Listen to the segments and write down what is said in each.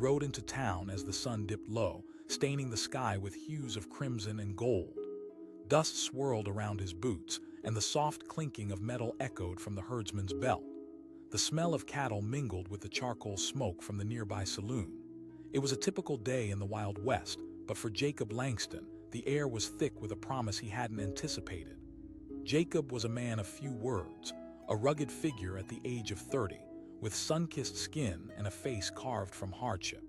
rode into town as the sun dipped low, staining the sky with hues of crimson and gold. Dust swirled around his boots, and the soft clinking of metal echoed from the herdsman's belt. The smell of cattle mingled with the charcoal smoke from the nearby saloon. It was a typical day in the Wild West, but for Jacob Langston, the air was thick with a promise he hadn't anticipated. Jacob was a man of few words, a rugged figure at the age of 30, with sun-kissed skin and a face carved from hardship.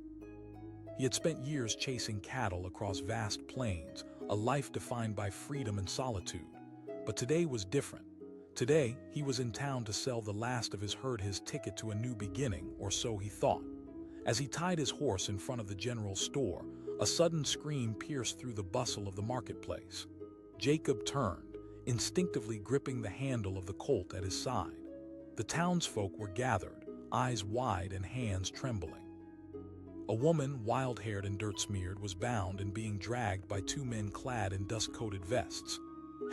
He had spent years chasing cattle across vast plains, a life defined by freedom and solitude. But today was different. Today, he was in town to sell the last of his herd, his ticket to a new beginning, or so he thought. As he tied his horse in front of the general store, a sudden scream pierced through the bustle of the marketplace. Jacob turned, instinctively gripping the handle of the colt at his side. The townsfolk were gathered, eyes wide and hands trembling. A woman, wild-haired and dirt-smeared, was bound and being dragged by two men clad in dust-coated vests.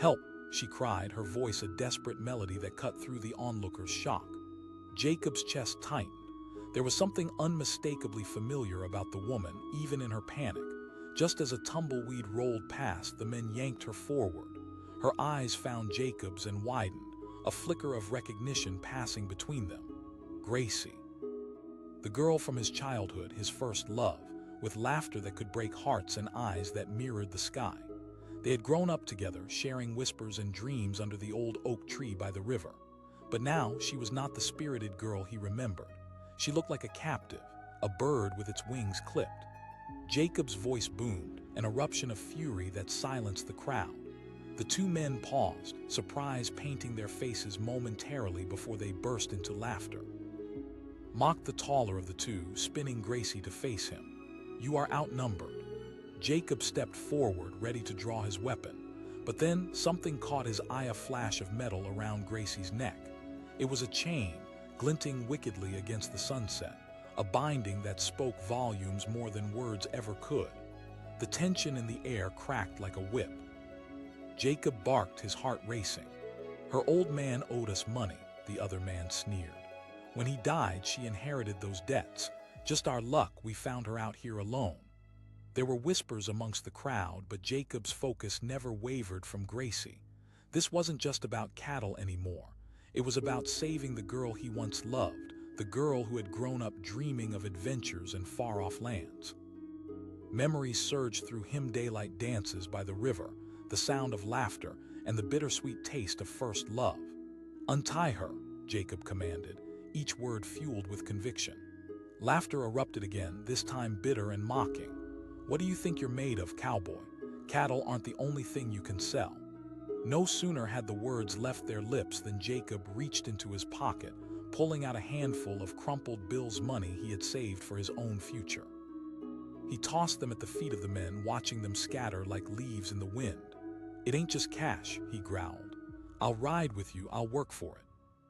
"Help!" she cried, her voice a desperate melody that cut through the onlooker's shock. Jacob's chest tightened. There was something unmistakably familiar about the woman, even in her panic. Just as a tumbleweed rolled past, the men yanked her forward. Her eyes found Jacob's and widened, a flicker of recognition passing between them. Gracie. The girl from his childhood, his first love, with laughter that could break hearts and eyes that mirrored the sky. They had grown up together, sharing whispers and dreams under the old oak tree by the river. But now she was not the spirited girl he remembered. She looked like a captive, a bird with its wings clipped. Jacob's voice boomed, an eruption of fury that silenced the crowd. The two men paused, surprise painting their faces momentarily before they burst into laughter. Mocked the taller of the two, spinning Gracie to face him. "You are outnumbered." Jacob stepped forward, ready to draw his weapon. But then something caught his eye, a flash of metal around Gracie's neck. It was a chain, glinting wickedly against the sunset, a binding that spoke volumes more than words ever could. The tension in the air cracked like a whip. Jacob barked, his heart racing. "Her old man owed us money," the other man sneered. "When he died, she inherited those debts. Just our luck we found her out here alone." There were whispers amongst the crowd, but Jacob's focus never wavered from Gracie. This wasn't just about cattle anymore. It was about saving the girl he once loved, the girl who had grown up dreaming of adventures and far-off lands. Memories surged through him, daylight dances by the river, the sound of laughter, and the bittersweet taste of first love. "Untie her," Jacob commanded, each word fueled with conviction. Laughter erupted again, this time bitter and mocking. "What do you think you're made of, cowboy? Cattle aren't the only thing you can sell." No sooner had the words left their lips than Jacob reached into his pocket, pulling out a handful of crumpled bills, money he had saved for his own future. He tossed them at the feet of the men, watching them scatter like leaves in the wind. "It ain't just cash," he growled. "I'll ride with you, I'll work for it."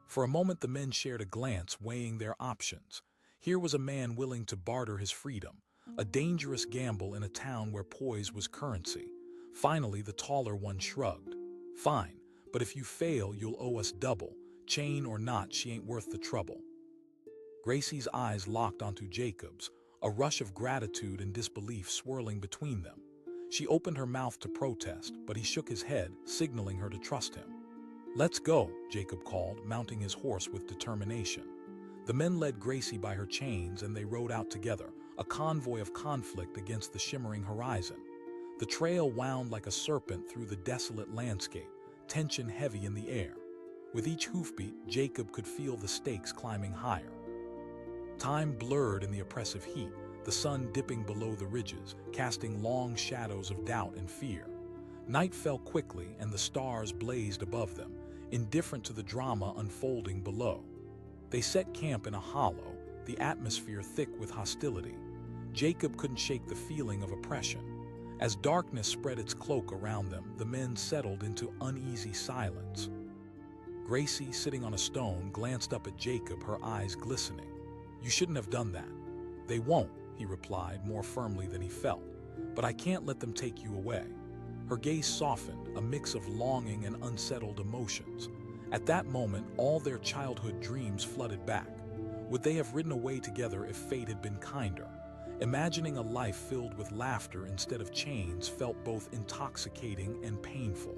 For a moment the men shared a glance, weighing their options. Here was a man willing to barter his freedom, a dangerous gamble in a town where poise was currency. Finally, the taller one shrugged. "Fine, but if you fail, you'll owe us double. Chain or not, she ain't worth the trouble." Gracie's eyes locked onto Jacob's, a rush of gratitude and disbelief swirling between them. She opened her mouth to protest, but he shook his head, signaling her to trust him. "Let's go," Jacob called, mounting his horse with determination. The men led Gracie by her chains and they rode out together, a convoy of conflict against the shimmering horizon. The trail wound like a serpent through the desolate landscape, tension heavy in the air. With each hoofbeat, Jacob could feel the stakes climbing higher. Time blurred in the oppressive heat, the sun dipping below the ridges, casting long shadows of doubt and fear. Night fell quickly and the stars blazed above them, indifferent to the drama unfolding below. They set camp in a hollow, the atmosphere thick with hostility. Jacob couldn't shake the feeling of oppression. As darkness spread its cloak around them, the men settled into uneasy silence. Gracie, sitting on a stone, glanced up at Jacob, her eyes glistening. "You shouldn't have done that." "They won't," he replied, more firmly than he felt. "But I can't let them take you away." Her gaze softened, a mix of longing and unsettled emotions. At that moment, all their childhood dreams flooded back. Would they have ridden away together if fate had been kinder? Imagining a life filled with laughter instead of chains felt both intoxicating and painful.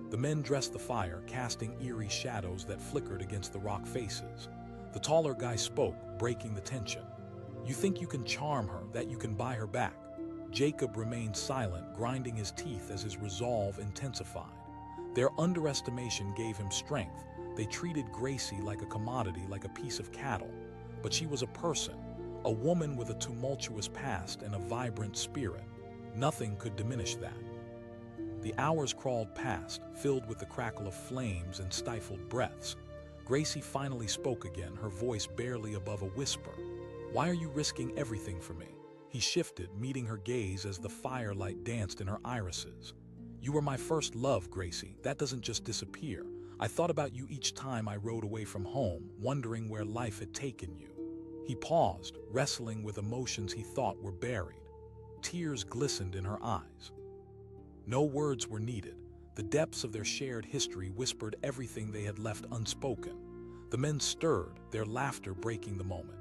The men dressed the fire, casting eerie shadows that flickered against the rock faces. The taller guy spoke, breaking the tension. "You think you can charm her, that you can buy her back?" Jacob remained silent, grinding his teeth as his resolve intensified. Their underestimation gave him strength. They treated Gracie like a commodity, like a piece of cattle. But she was a person, a woman with a tumultuous past and a vibrant spirit. Nothing could diminish that. The hours crawled past, filled with the crackle of flames and stifled breaths. Gracie finally spoke again, her voice barely above a whisper. "Why are you risking everything for me?" He shifted, meeting her gaze as the firelight danced in her irises. "You were my first love, Gracie. That doesn't just disappear. I thought about you each time I rode away from home, wondering where life had taken you." He paused, wrestling with emotions he thought were buried. Tears glistened in her eyes. No words were needed. The depths of their shared history whispered everything they had left unspoken. The men stirred, their laughter breaking the moment.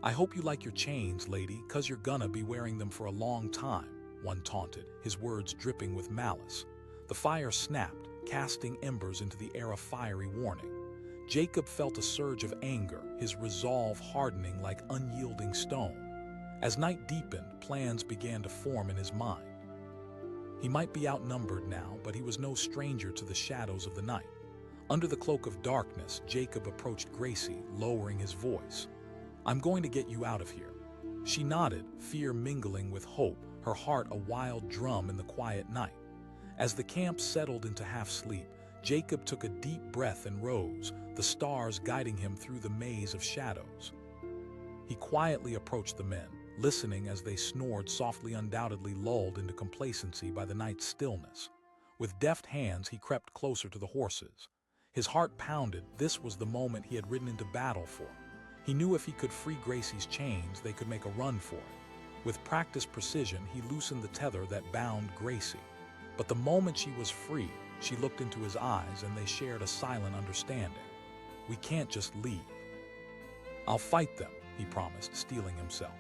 "I hope you like your chains, lady, 'cause you're gonna be wearing them for a long time," one taunted, his words dripping with malice. The fire snapped, casting embers into the air, a fiery warning. Jacob felt a surge of anger, his resolve hardening like unyielding stone. As night deepened, plans began to form in his mind. He might be outnumbered now, but he was no stranger to the shadows of the night. Under the cloak of darkness, Jacob approached Gracie, lowering his voice. "I'm going to get you out of here." She nodded, fear mingling with hope, her heart a wild drum in the quiet night. As the camp settled into half-sleep, Jacob took a deep breath and rose, the stars guiding him through the maze of shadows. He quietly approached the men, listening as they snored softly, undoubtedly lulled into complacency by the night's stillness. With deft hands, he crept closer to the horses. His heart pounded. This was the moment he had ridden into battle for. He knew if he could free Gracie's chains, they could make a run for it. With practiced precision, he loosened the tether that bound Gracie. But the moment she was free, she looked into his eyes and they shared a silent understanding. "We can't just leave." "I'll fight them," he promised, steeling himself.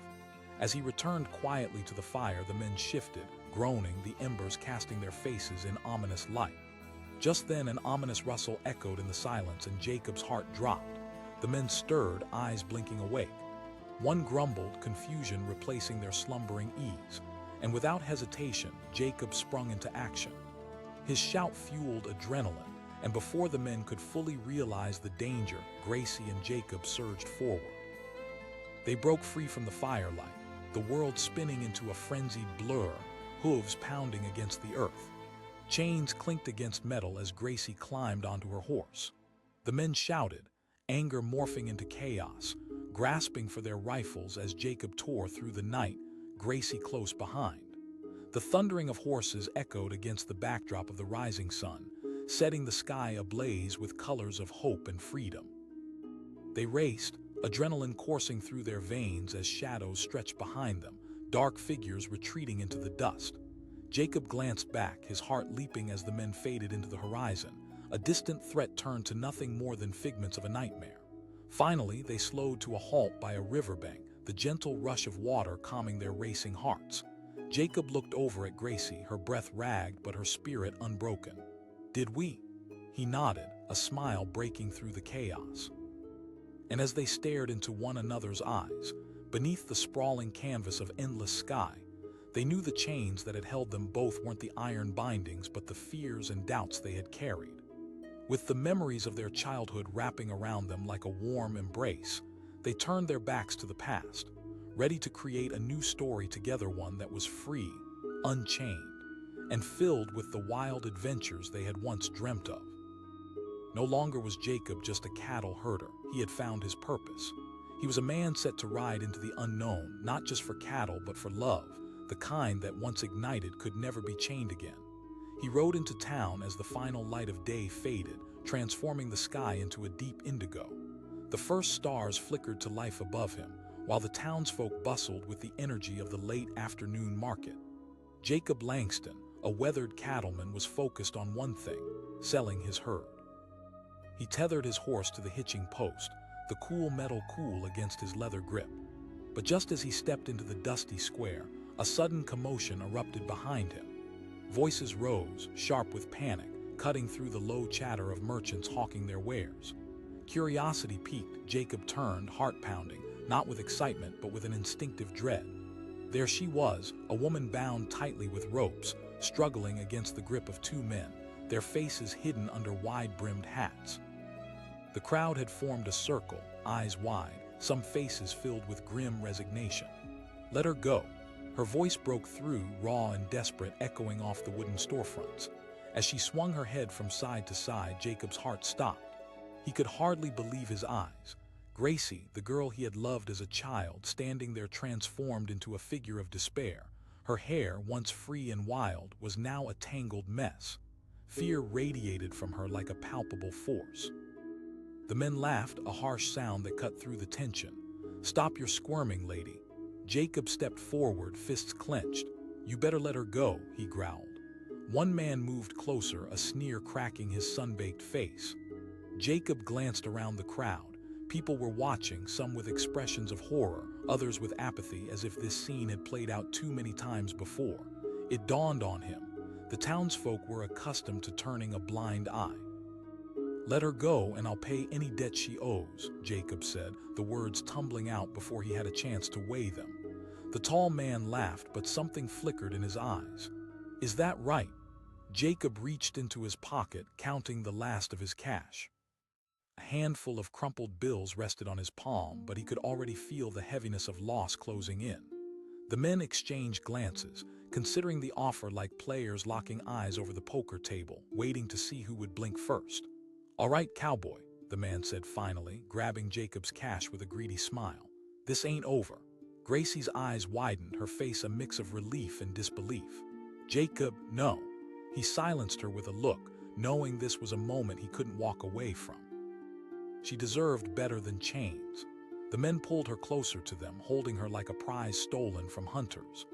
As he returned quietly to the fire, the men shifted, groaning, the embers casting their faces in ominous light. Just then, an ominous rustle echoed in the silence, and Jacob's heart dropped. The men stirred, eyes blinking awake. One grumbled, confusion replacing their slumbering ease. And without hesitation, Jacob sprung into action. His shout fueled adrenaline, and before the men could fully realize the danger, Gracie and Jacob surged forward. They broke free from the firelight, the world spinning into a frenzied blur, hooves pounding against the earth. Chains clinked against metal as Gracie climbed onto her horse. The men shouted, anger morphing into chaos, grasping for their rifles as Jacob tore through the night, Gracie close behind. The thundering of horses echoed against the backdrop of the rising sun, setting the sky ablaze with colors of hope and freedom. They raced, adrenaline coursing through their veins as shadows stretched behind them, dark figures retreating into the dust. Jacob glanced back, his heart leaping as the men faded into the horizon. A distant threat turned to nothing more than figments of a nightmare. Finally, they slowed to a halt by a riverbank, the gentle rush of water calming their racing hearts. Jacob looked over at Gracie, her breath ragged but her spirit unbroken. "Did we?" He nodded, a smile breaking through the chaos. And as they stared into one another's eyes, beneath the sprawling canvas of endless sky, they knew the chains that had held them both weren't the iron bindings but the fears and doubts they had carried. With the memories of their childhood wrapping around them like a warm embrace, they turned their backs to the past, ready to create a new story together, one that was free, unchained, and filled with the wild adventures they had once dreamt of. No longer was Jacob just a cattle herder. He had found his purpose. He was a man set to ride into the unknown, not just for cattle but for love, the kind that once ignited could never be chained again. He rode into town as the final light of day faded, transforming the sky into a deep indigo. The first stars flickered to life above him, while the townsfolk bustled with the energy of the late afternoon market. Jacob Langston, a weathered cattleman, was focused on one thing: selling his herd. He tethered his horse to the hitching post, the cool metal cool against his leather grip. But just as he stepped into the dusty square, a sudden commotion erupted behind him. Voices rose, sharp with panic, cutting through the low chatter of merchants hawking their wares. Curiosity piqued, Jacob turned, heart pounding, not with excitement but with an instinctive dread. There she was, a woman bound tightly with ropes, struggling against the grip of two men, their faces hidden under wide-brimmed hats. The crowd had formed a circle, eyes wide, some faces filled with grim resignation. "Let her go." Her voice broke through, raw and desperate, echoing off the wooden storefronts. As she swung her head from side to side, Jacob's heart stopped. He could hardly believe his eyes. Gracie, the girl he had loved as a child, standing there transformed into a figure of despair. Her hair, once free and wild, was now a tangled mess. Fear radiated from her like a palpable force. The men laughed, a harsh sound that cut through the tension. "Stop your squirming, lady." Jacob stepped forward, fists clenched. "You better let her go," he growled. One man moved closer, a sneer cracking his sun-baked face. Jacob glanced around the crowd. People were watching, some with expressions of horror, others with apathy, as if this scene had played out too many times before. It dawned on him. The townsfolk were accustomed to turning a blind eye. "Let her go, and I'll pay any debt she owes," Jacob said, the words tumbling out before he had a chance to weigh them. The tall man laughed, but something flickered in his eyes. "Is that right?" Jacob reached into his pocket, counting the last of his cash. A handful of crumpled bills rested on his palm, but he could already feel the heaviness of loss closing in. The men exchanged glances, considering the offer like players locking eyes over the poker table, waiting to see who would blink first. "All right, cowboy," the man said finally, grabbing Jacob's cash with a greedy smile. "This ain't over." Gracie's eyes widened, her face a mix of relief and disbelief. "Jacob, no." He silenced her with a look, knowing this was a moment he couldn't walk away from. She deserved better than chains. The men pulled her closer to them, holding her like a prize stolen from hunters.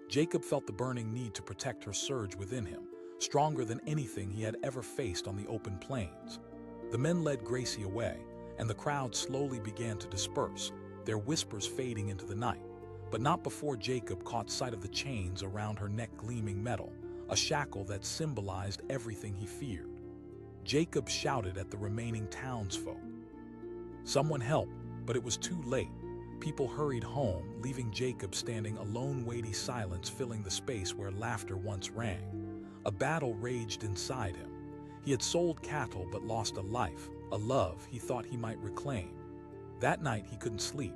Jacob felt the burning need to protect her surge within him, stronger than anything he had ever faced on the open plains. The men led Gracie away, and the crowd slowly began to disperse, their whispers fading into the night, but not before Jacob caught sight of the chains around her neck, gleaming metal, a shackle that symbolized everything he feared. Jacob shouted at the remaining townsfolk. Someone help, but it was too late. People hurried home, leaving Jacob standing alone, weighty silence filling the space where laughter once rang. A battle raged inside him. He had sold cattle but lost a life, a love he thought he might reclaim. That night he couldn't sleep.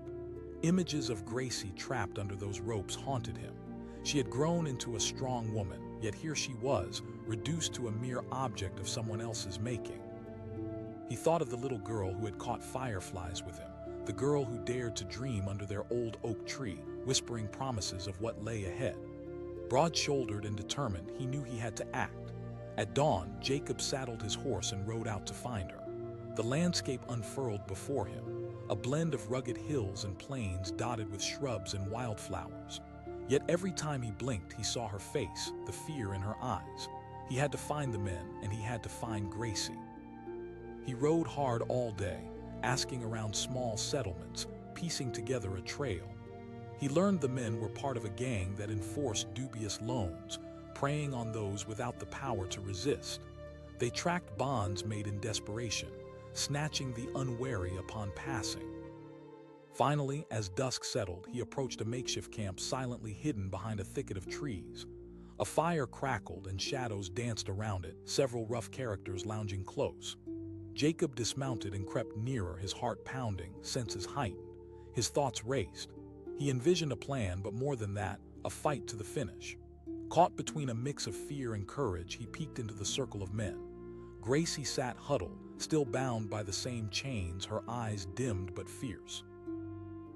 Images of Gracie trapped under those ropes haunted him. She had grown into a strong woman, yet here she was, reduced to a mere object of someone else's making. He thought of the little girl who had caught fireflies with him, the girl who dared to dream under their old oak tree, whispering promises of what lay ahead. Broad-shouldered and determined, he knew he had to act. At dawn, Jacob saddled his horse and rode out to find her. The landscape unfurled before him, a blend of rugged hills and plains dotted with shrubs and wildflowers. Yet every time he blinked, he saw her face, the fear in her eyes. He had to find the men, and he had to find Gracie. He rode hard all day, asking around small settlements, piecing together a trail. He learned the men were part of a gang that enforced dubious loans, preying on those without the power to resist. They tracked bonds made in desperation, snatching the unwary upon passing. Finally, as dusk settled, he approached a makeshift camp silently hidden behind a thicket of trees. A fire crackled and shadows danced around it, several rough characters lounging close. Jacob dismounted and crept nearer, his heart pounding, senses heightened. His thoughts raced. He envisioned a plan, but more than that, a fight to the finish. Caught between a mix of fear and courage, he peeked into the circle of men. Gracie sat huddled, still bound by the same chains, her eyes dimmed but fierce.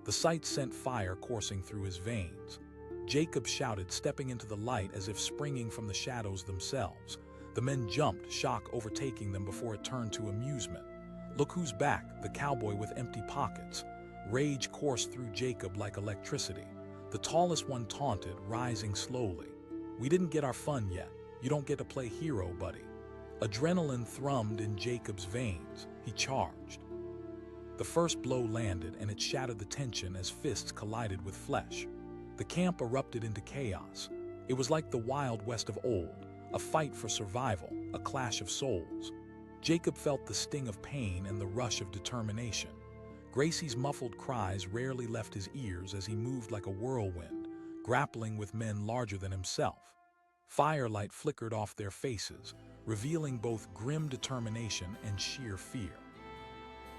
The sight sent fire coursing through his veins. Jacob shouted, stepping into the light as if springing from the shadows themselves. The men jumped, shock overtaking them before it turned to amusement. "Look who's back," the cowboy with empty pockets. Rage coursed through Jacob like electricity. The tallest one taunted, rising slowly. "We didn't get our fun yet. You don't get to play hero, buddy." Adrenaline thrummed in Jacob's veins. He charged. The first blow landed, and it shattered the tension as fists collided with flesh. The camp erupted into chaos. It was like the Wild West of old, a fight for survival, a clash of souls. Jacob felt the sting of pain and the rush of determination. Gracie's muffled cries rarely left his ears as he moved like a whirlwind, grappling with men larger than himself. Firelight flickered off their faces, revealing both grim determination and sheer fear.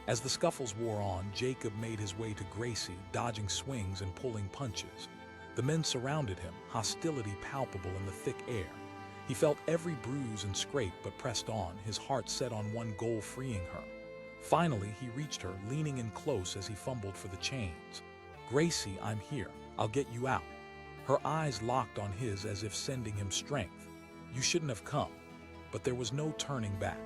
As the scuffles wore on, Jacob made his way to Gracie, dodging swings and pulling punches. The men surrounded him, hostility palpable in the thick air. He felt every bruise and scrape but pressed on, his heart set on one goal: freeing her. Finally, he reached her, leaning in close as he fumbled for the chains. "Gracie, I'm here. I'll get you out." Her eyes locked on his as if sending him strength. "You shouldn't have come." But there was no turning back.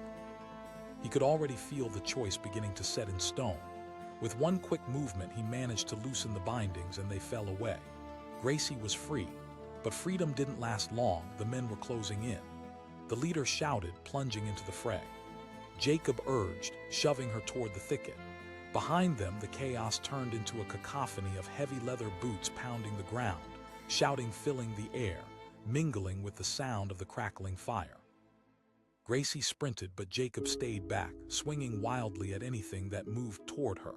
He could already feel the choice beginning to set in stone. With one quick movement, he managed to loosen the bindings and they fell away. Gracie was free, but freedom didn't last long. The men were closing in. The leader shouted, plunging into the fray. Jacob urged, shoving her toward the thicket. Behind them, the chaos turned into a cacophony of heavy leather boots pounding the ground, shouting filling the air, mingling with the sound of the crackling fire. Gracie sprinted, but Jacob stayed back, swinging wildly at anything that moved toward her.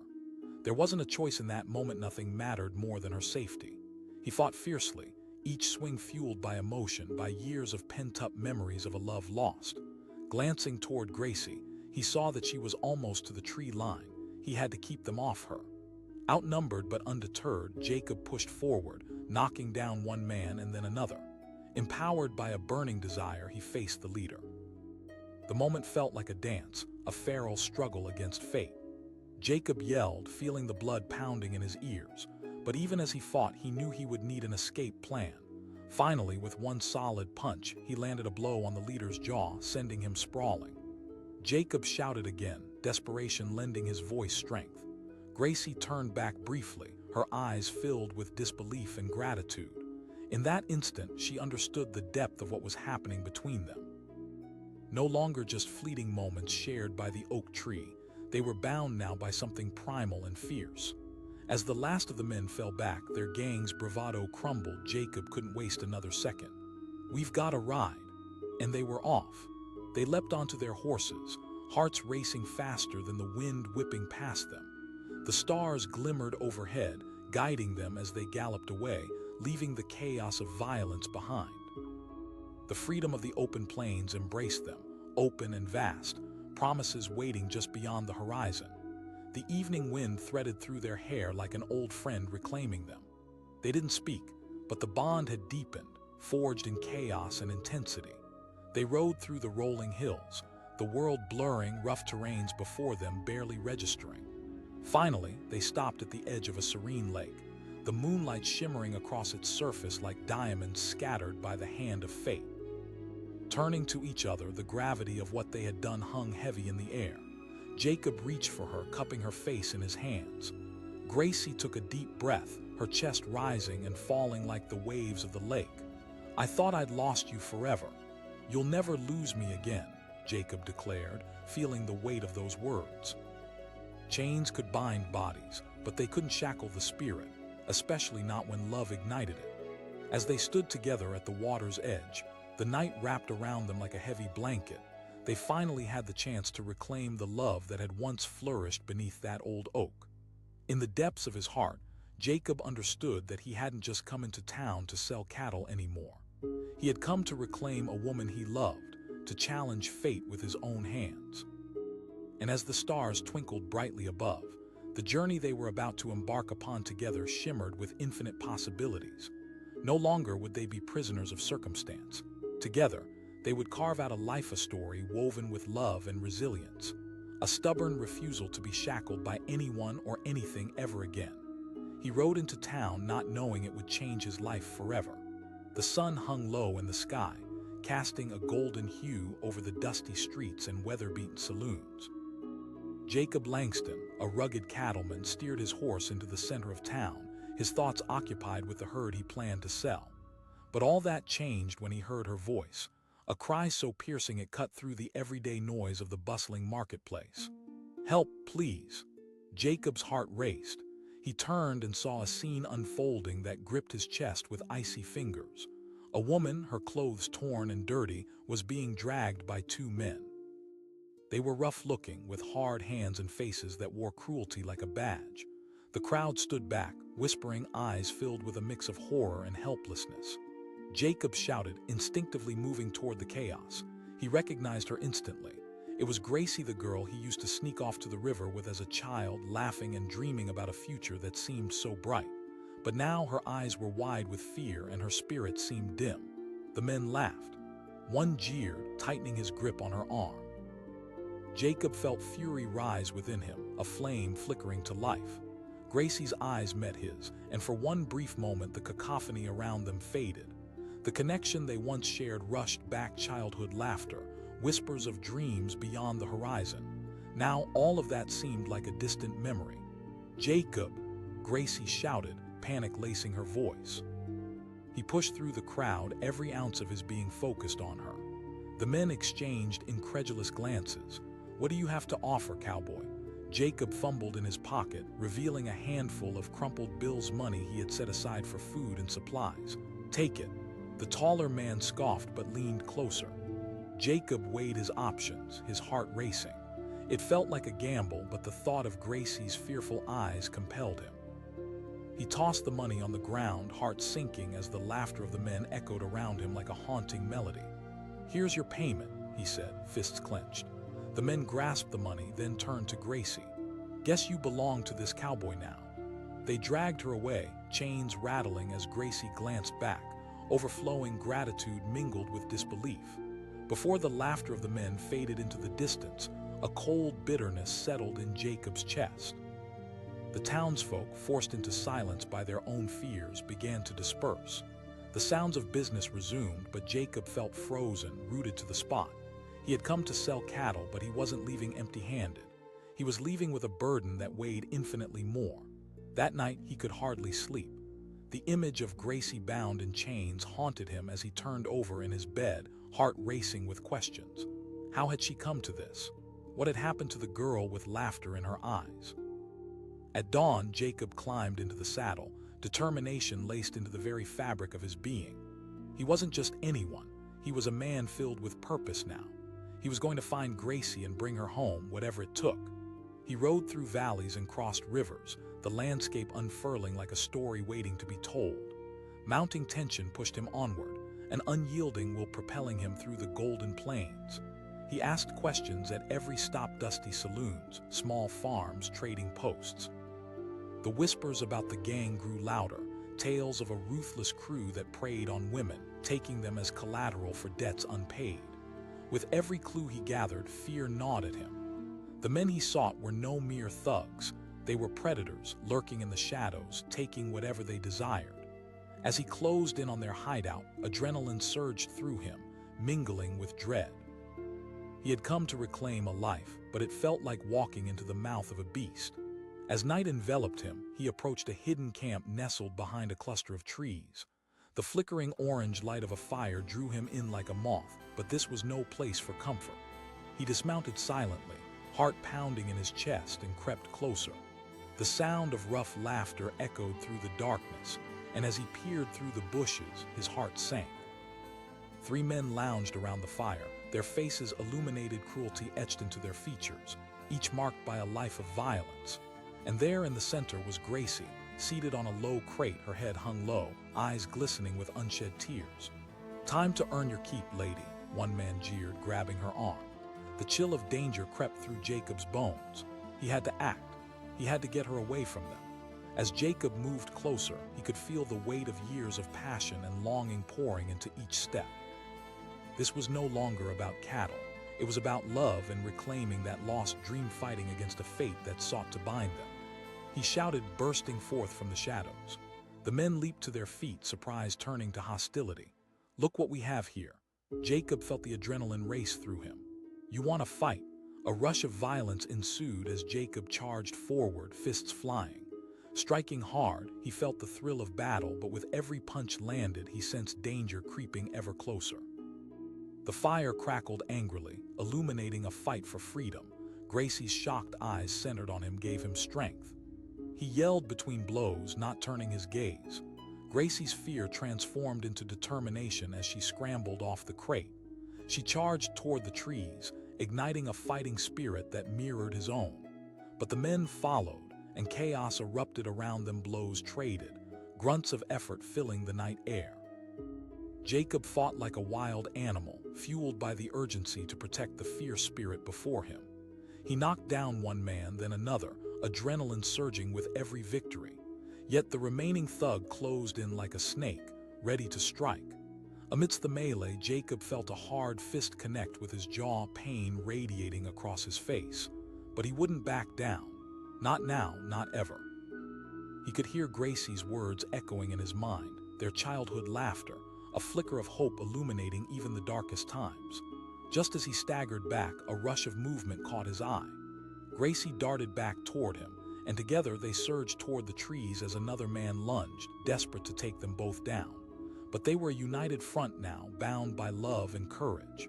There wasn't a choice in that moment. Nothing mattered more than her safety. He fought fiercely, each swing fueled by emotion, by years of pent-up memories of a love lost. Glancing toward Gracie, he saw that she was almost to the tree line. He had to keep them off her. Outnumbered but undeterred, Jacob pushed forward, knocking down one man and then another. Empowered by a burning desire, he faced the leader. The moment felt like a dance, a feral struggle against fate. Jacob yelled, feeling the blood pounding in his ears. But even as he fought, he knew he would need an escape plan. Finally, with one solid punch, he landed a blow on the leader's jaw, sending him sprawling. Jacob shouted again, desperation lending his voice strength. Gracie turned back briefly, her eyes filled with disbelief and gratitude. In that instant, she understood the depth of what was happening between them. No longer just fleeting moments shared by the oak tree, they were bound now by something primal and fierce. As the last of the men fell back, their gang's bravado crumbled. Jacob couldn't waste another second. "We've got a ride." And they were off. They leapt onto their horses, hearts racing faster than the wind whipping past them. The stars glimmered overhead, guiding them as they galloped away, leaving the chaos of violence behind. The freedom of the open plains embraced them, open and vast, promises waiting just beyond the horizon. The evening wind threaded through their hair like an old friend reclaiming them. They didn't speak, but the bond had deepened, forged in chaos and intensity. They rode through the rolling hills, the world blurring, rough terrains before them barely registering. Finally, they stopped at the edge of a serene lake, the moonlight shimmering across its surface like diamonds scattered by the hand of fate. Turning to each other, the gravity of what they had done hung heavy in the air. Jacob reached for her, cupping her face in his hands. Gracie took a deep breath, her chest rising and falling like the waves of the lake. "I thought I'd lost you forever. You'll never lose me again," Jacob declared, feeling the weight of those words. Chains could bind bodies, but they couldn't shackle the spirit, especially not when love ignited it. As they stood together at the water's edge, the night wrapped around them like a heavy blanket. They finally had the chance to reclaim the love that had once flourished beneath that old oak. In the depths of his heart, Jacob understood that he hadn't just come into town to sell cattle anymore. He had come to reclaim a woman he loved, to challenge fate with his own hands. And as the stars twinkled brightly above, the journey they were about to embark upon together shimmered with infinite possibilities. No longer would they be prisoners of circumstance. Together, they would carve out a story woven with love and resilience, a stubborn refusal to be shackled by anyone or anything ever again. He rode into town not knowing it would change his life forever. The sun hung low in the sky, casting a golden hue over the dusty streets and weather-beaten saloons. Jacob Langston, a rugged cattleman, steered his horse into the center of town, his thoughts occupied with the herd he planned to sell. But all that changed when he heard her voice, a cry so piercing it cut through the everyday noise of the bustling marketplace. "Help, please." Jacob's heart raced. He turned and saw a scene unfolding that gripped his chest with icy fingers. A woman, her clothes torn and dirty, was being dragged by two men. They were rough-looking, with hard hands and faces that wore cruelty like a badge. The crowd stood back, whispering, eyes filled with a mix of horror and helplessness. Jacob shouted, instinctively moving toward the chaos. He recognized her instantly. It was Gracie, the girl he used to sneak off to the river with as a child, laughing and dreaming about a future that seemed so bright. But now her eyes were wide with fear and her spirit seemed dim. The men laughed. One jeered, tightening his grip on her arm. Jacob felt fury rise within him, a flame flickering to life. Gracie's eyes met his, and for one brief moment the cacophony around them faded. The connection they once shared rushed back, childhood laughter, whispers of dreams beyond the horizon. Now all of that seemed like a distant memory. "Jacob!" Gracie shouted, panic lacing her voice. He pushed through the crowd, every ounce of his being focused on her. The men exchanged incredulous glances. "What do you have to offer, cowboy?" Jacob fumbled in his pocket, revealing a handful of crumpled bills, money he had set aside for food and supplies. "Take it." The taller man scoffed but leaned closer. Jacob weighed his options, his heart racing. It felt like a gamble, but the thought of Gracie's fearful eyes compelled him. He tossed the money on the ground, heart sinking as the laughter of the men echoed around him like a haunting melody. "Here's your payment," he said, fists clenched. The men grasped the money, then turned to Gracie. "Guess you belong to this cowboy now." They dragged her away, chains rattling as Gracie glanced back, overflowing gratitude mingled with disbelief. Before the laughter of the men faded into the distance, a cold bitterness settled in Jacob's chest. The townsfolk, forced into silence by their own fears, began to disperse. The sounds of business resumed, but Jacob felt frozen, rooted to the spot. He had come to sell cattle, but he wasn't leaving empty-handed. He was leaving with a burden that weighed infinitely more. That night, he could hardly sleep. The image of Gracie bound in chains haunted him as he turned over in his bed, heart racing with questions. How had she come to this? What had happened to the girl with laughter in her eyes? At dawn, Jacob climbed into the saddle, determination laced into the very fabric of his being. He wasn't just anyone. He was a man filled with purpose now. He was going to find Gracie and bring her home, whatever it took. He rode through valleys and crossed rivers, the landscape unfurling like a story waiting to be told. Mounting tension pushed him onward, an unyielding will propelling him through the golden plains. He asked questions at every stop, dusty saloons, small farms, trading posts. The whispers about the gang grew louder, tales of a ruthless crew that preyed on women, taking them as collateral for debts unpaid. With every clue he gathered, fear gnawed at him. The men he sought were no mere thugs. They were predators, lurking in the shadows, taking whatever they desired. As he closed in on their hideout, adrenaline surged through him, mingling with dread. He had come to reclaim a life, but it felt like walking into the mouth of a beast. As night enveloped him, he approached a hidden camp nestled behind a cluster of trees. The flickering orange light of a fire drew him in like a moth, but this was no place for comfort. He dismounted silently, heart pounding in his chest, and crept closer. The sound of rough laughter echoed through the darkness, and as he peered through the bushes, his heart sank. 3 men lounged around the fire, their faces illuminated, cruelty etched into their features, each marked by a life of violence. And there in the center was Gracie, seated on a low crate, her head hung low, eyes glistening with unshed tears. "Time to earn your keep, lady," one man jeered, grabbing her arm. The chill of danger crept through Jacob's bones. He had to act. He had to get her away from them. As Jacob moved closer, he could feel the weight of years of passion and longing pouring into each step. This was no longer about cattle. It was about love and reclaiming that lost dream, fighting against a fate that sought to bind them. He shouted, bursting forth from the shadows. The men leaped to their feet, surprise turning to hostility. "Look what we have here." Jacob felt the adrenaline race through him. "You want to fight?" A rush of violence ensued as Jacob charged forward, fists flying. Striking hard, he felt the thrill of battle, but with every punch landed, he sensed danger creeping ever closer. The fire crackled angrily, illuminating a fight for freedom. Gracie's shocked eyes centered on him gave him strength. He yelled between blows, not turning his gaze. Gracie's fear transformed into determination as she scrambled off the crate. She charged toward the trees, igniting a fighting spirit that mirrored his own. But the men followed, and chaos erupted around them. Blows traded, grunts of effort filling the night air. Jacob fought like a wild animal, fueled by the urgency to protect the fierce spirit before him. He knocked down one man, then another, adrenaline surging with every victory. Yet the remaining thug closed in like a snake, ready to strike. Amidst the melee, Jacob felt a hard fist connect with his jaw, pain radiating across his face. But he wouldn't back down. Not now, not ever. He could hear Gracie's words echoing in his mind, their childhood laughter, a flicker of hope illuminating even the darkest times. Just as he staggered back, a rush of movement caught his eye. Gracie darted back toward him, and together they surged toward the trees as another man lunged, desperate to take them both down. But they were a united front now, bound by love and courage.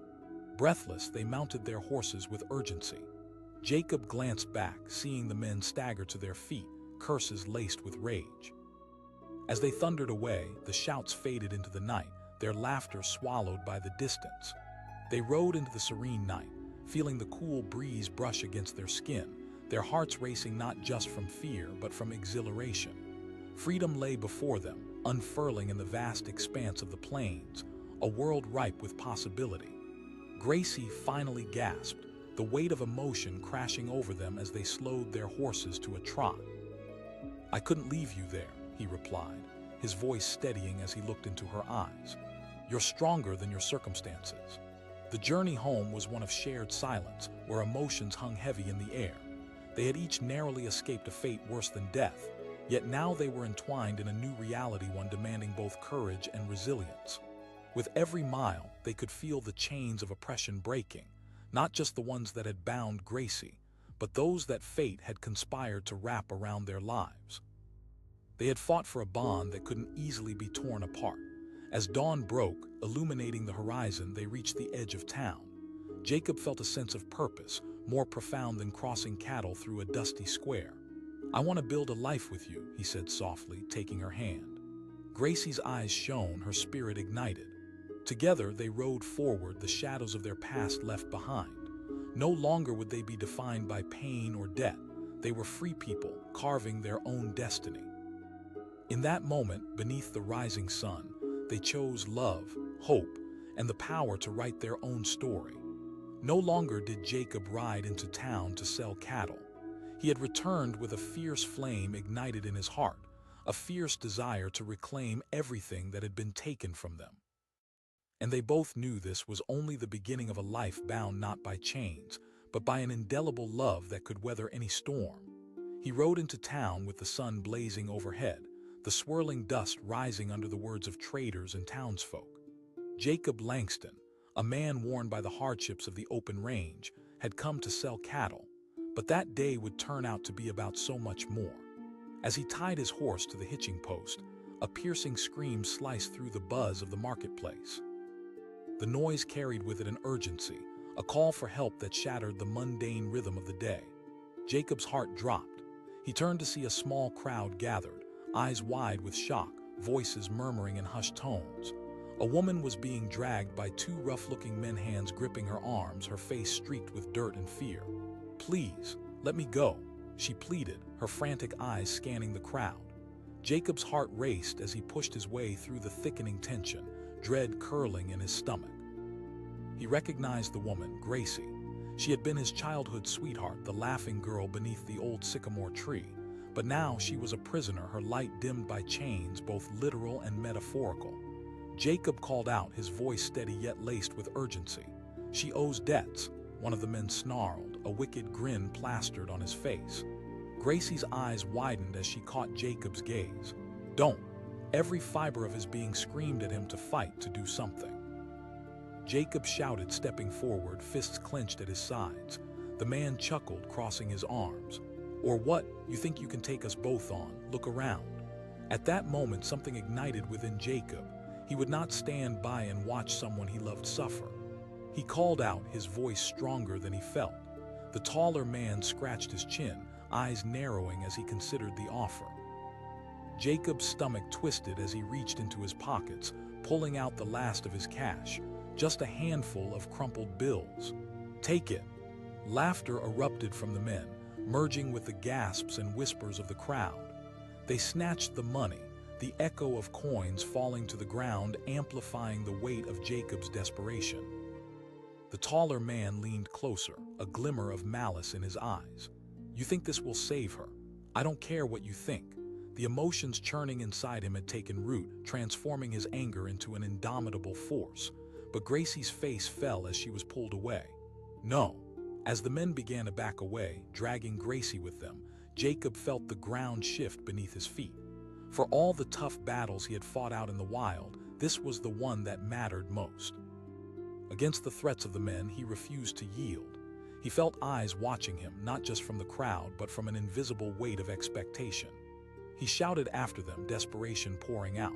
Breathless, they mounted their horses with urgency. Jacob glanced back, seeing the men stagger to their feet, curses laced with rage. As they thundered away, the shouts faded into the night, their laughter swallowed by the distance. They rode into the serene night, feeling the cool breeze brush against their skin, their hearts racing not just from fear but from exhilaration. Freedom lay before them, unfurling in the vast expanse of the plains, a world ripe with possibility. Gracie finally gasped, the weight of emotion crashing over them as they slowed their horses to a trot. "I couldn't leave you there," he replied, his voice steadying as he looked into her eyes. "You're stronger than your circumstances." The journey home was one of shared silence, where emotions hung heavy in the air. They had each narrowly escaped a fate worse than death, yet now they were entwined in a new reality, one demanding both courage and resilience. With every mile, they could feel the chains of oppression breaking, not just the ones that had bound Gracie, but those that fate had conspired to wrap around their lives. They had fought for a bond that couldn't easily be torn apart. As dawn broke, illuminating the horizon, they reached the edge of town. Jacob felt a sense of purpose, more profound than crossing cattle through a dusty square. "I want to build a life with you," he said softly, taking her hand. Gracie's eyes shone, her spirit ignited. Together they rode forward, the shadows of their past left behind. No longer would they be defined by pain or debt. They were free people, carving their own destiny. In that moment, beneath the rising sun, they chose love, hope, and the power to write their own story. No longer did Jacob ride into town to sell cattle. He had returned with a fierce flame ignited in his heart, a fierce desire to reclaim everything that had been taken from them. And they both knew this was only the beginning of a life bound not by chains, but by an indelible love that could weather any storm. He rode into town with the sun blazing overhead, the swirling dust rising under the words of traders and townsfolk. Jacob Langston, a man worn by the hardships of the open range, had come to sell cattle, but that day would turn out to be about so much more. As he tied his horse to the hitching post, a piercing scream sliced through the buzz of the marketplace. The noise carried with it an urgency, a call for help that shattered the mundane rhythm of the day. Jacob's heart dropped. He turned to see a small crowd gathered, eyes wide with shock, voices murmuring in hushed tones. A woman was being dragged by two rough-looking men, hands gripping her arms, her face streaked with dirt and fear. "Please, let me go," she pleaded, her frantic eyes scanning the crowd. Jacob's heart raced as he pushed his way through the thickening tension, dread curling in his stomach. He recognized the woman, Gracie. She had been his childhood sweetheart, the laughing girl beneath the old sycamore tree. But now she was a prisoner, her light dimmed by chains, both literal and metaphorical. Jacob called out, his voice steady yet laced with urgency. "She owes debts," one of the men snarled, a wicked grin plastered on his face. Gracie's eyes widened as she caught Jacob's gaze. "Don't!" Every fiber of his being screamed at him to fight, to do something. Jacob shouted, stepping forward, fists clenched at his sides. The man chuckled, crossing his arms. "Or what? You think you can take us both on? Look around." At that moment, something ignited within Jacob. He would not stand by and watch someone he loved suffer. He called out, his voice stronger than he felt. The taller man scratched his chin, eyes narrowing as he considered the offer. Jacob's stomach twisted as he reached into his pockets, pulling out the last of his cash, just a handful of crumpled bills. "Take it." Laughter erupted from the men, merging with the gasps and whispers of the crowd. They snatched the money, the echo of coins falling to the ground amplifying the weight of Jacob's desperation. The taller man leaned closer, a glimmer of malice in his eyes. "You think this will save her? I don't care what you think." The emotions churning inside him had taken root, transforming his anger into an indomitable force. But Gracie's face fell as she was pulled away. "No." As the men began to back away, dragging Gracie with them, Jacob felt the ground shift beneath his feet. For all the tough battles he had fought out in the wild, this was the one that mattered most. Against the threats of the men, he refused to yield. He felt eyes watching him, not just from the crowd, but from an invisible weight of expectation. He shouted after them, desperation pouring out.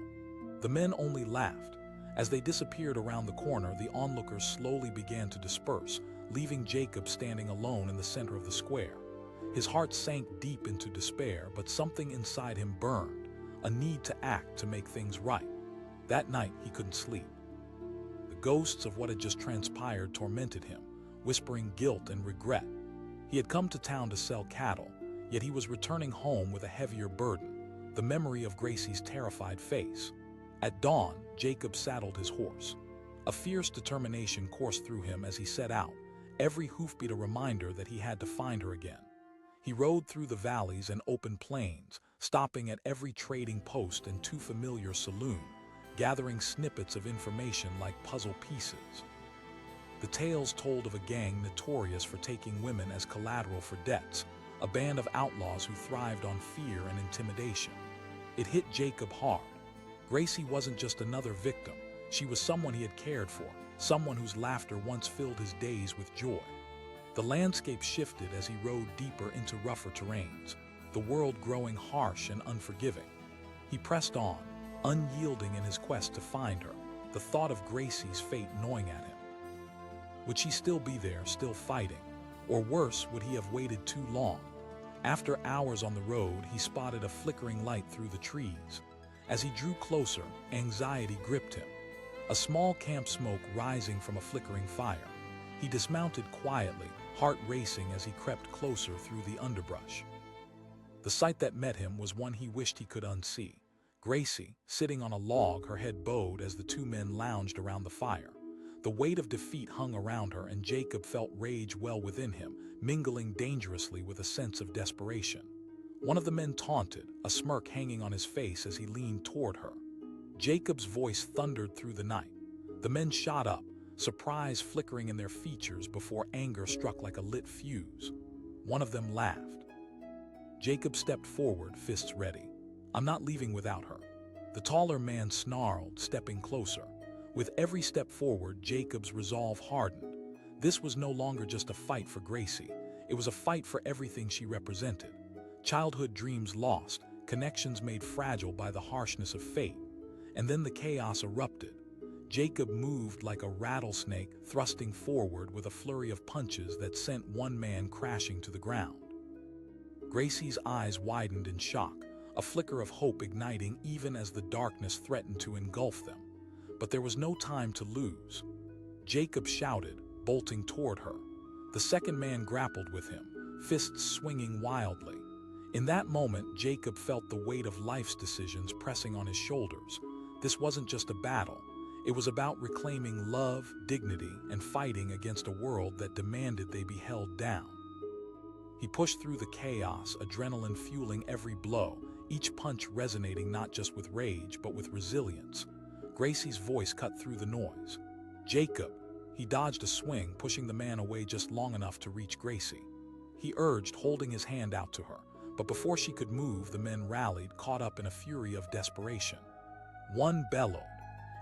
The men only laughed. As they disappeared around the corner, the onlookers slowly began to disperse, leaving Jacob standing alone in the center of the square. His heart sank deep into despair, but something inside him burned, a need to act to make things right. That night, he couldn't sleep. The ghosts of what had just transpired tormented him, whispering guilt and regret. He had come to town to sell cattle, yet he was returning home with a heavier burden, the memory of Gracie's terrified face. At dawn, Jacob saddled his horse. A fierce determination coursed through him as he set out, every hoofbeat a reminder that he had to find her again. He rode through the valleys and open plains, stopping at every trading post and too familiar saloon, gathering snippets of information like puzzle pieces. The tales told of a gang notorious for taking women as collateral for debts, a band of outlaws who thrived on fear and intimidation. It hit Jacob hard. Gracie wasn't just another victim. She was someone he had cared for, someone whose laughter once filled his days with joy. The landscape shifted as he rode deeper into rougher terrains, the world growing harsh and unforgiving. He pressed on, unyielding in his quest to find her, the thought of Gracie's fate gnawing at him. Would she still be there, still fighting? Or worse, would he have waited too long? After hours on the road, he spotted a flickering light through the trees. As he drew closer, anxiety gripped him. A small camp smoke rising from a flickering fire. He dismounted quietly, heart racing as he crept closer through the underbrush. The sight that met him was one he wished he could unsee. Gracie, sitting on a log, her head bowed as the two men lounged around the fire. The weight of defeat hung around her, and Jacob felt rage well within him, mingling dangerously with a sense of desperation. One of the men taunted, a smirk hanging on his face as he leaned toward her. Jacob's voice thundered through the night. The men shot up, surprise flickering in their features before anger struck like a lit fuse. One of them laughed. Jacob stepped forward, fists ready. "I'm not leaving without her." The taller man snarled, stepping closer. With every step forward, Jacob's resolve hardened. This was no longer just a fight for Gracie. It was a fight for everything she represented. Childhood dreams lost, connections made fragile by the harshness of fate. And then the chaos erupted. Jacob moved like a rattlesnake, thrusting forward with a flurry of punches that sent one man crashing to the ground. Gracie's eyes widened in shock, a flicker of hope igniting even as the darkness threatened to engulf them. But there was no time to lose. Jacob shouted, bolting toward her. The second man grappled with him, fists swinging wildly. In that moment, Jacob felt the weight of life's decisions pressing on his shoulders. This wasn't just a battle. It was about reclaiming love, dignity, and fighting against a world that demanded they be held down. He pushed through the chaos, adrenaline fueling every blow, each punch resonating not just with rage, but with resilience. Gracie's voice cut through the noise. "Jacob!" He dodged a swing, pushing the man away just long enough to reach Gracie. He urged, holding his hand out to her. But before she could move, the men rallied, caught up in a fury of desperation. One bellowed.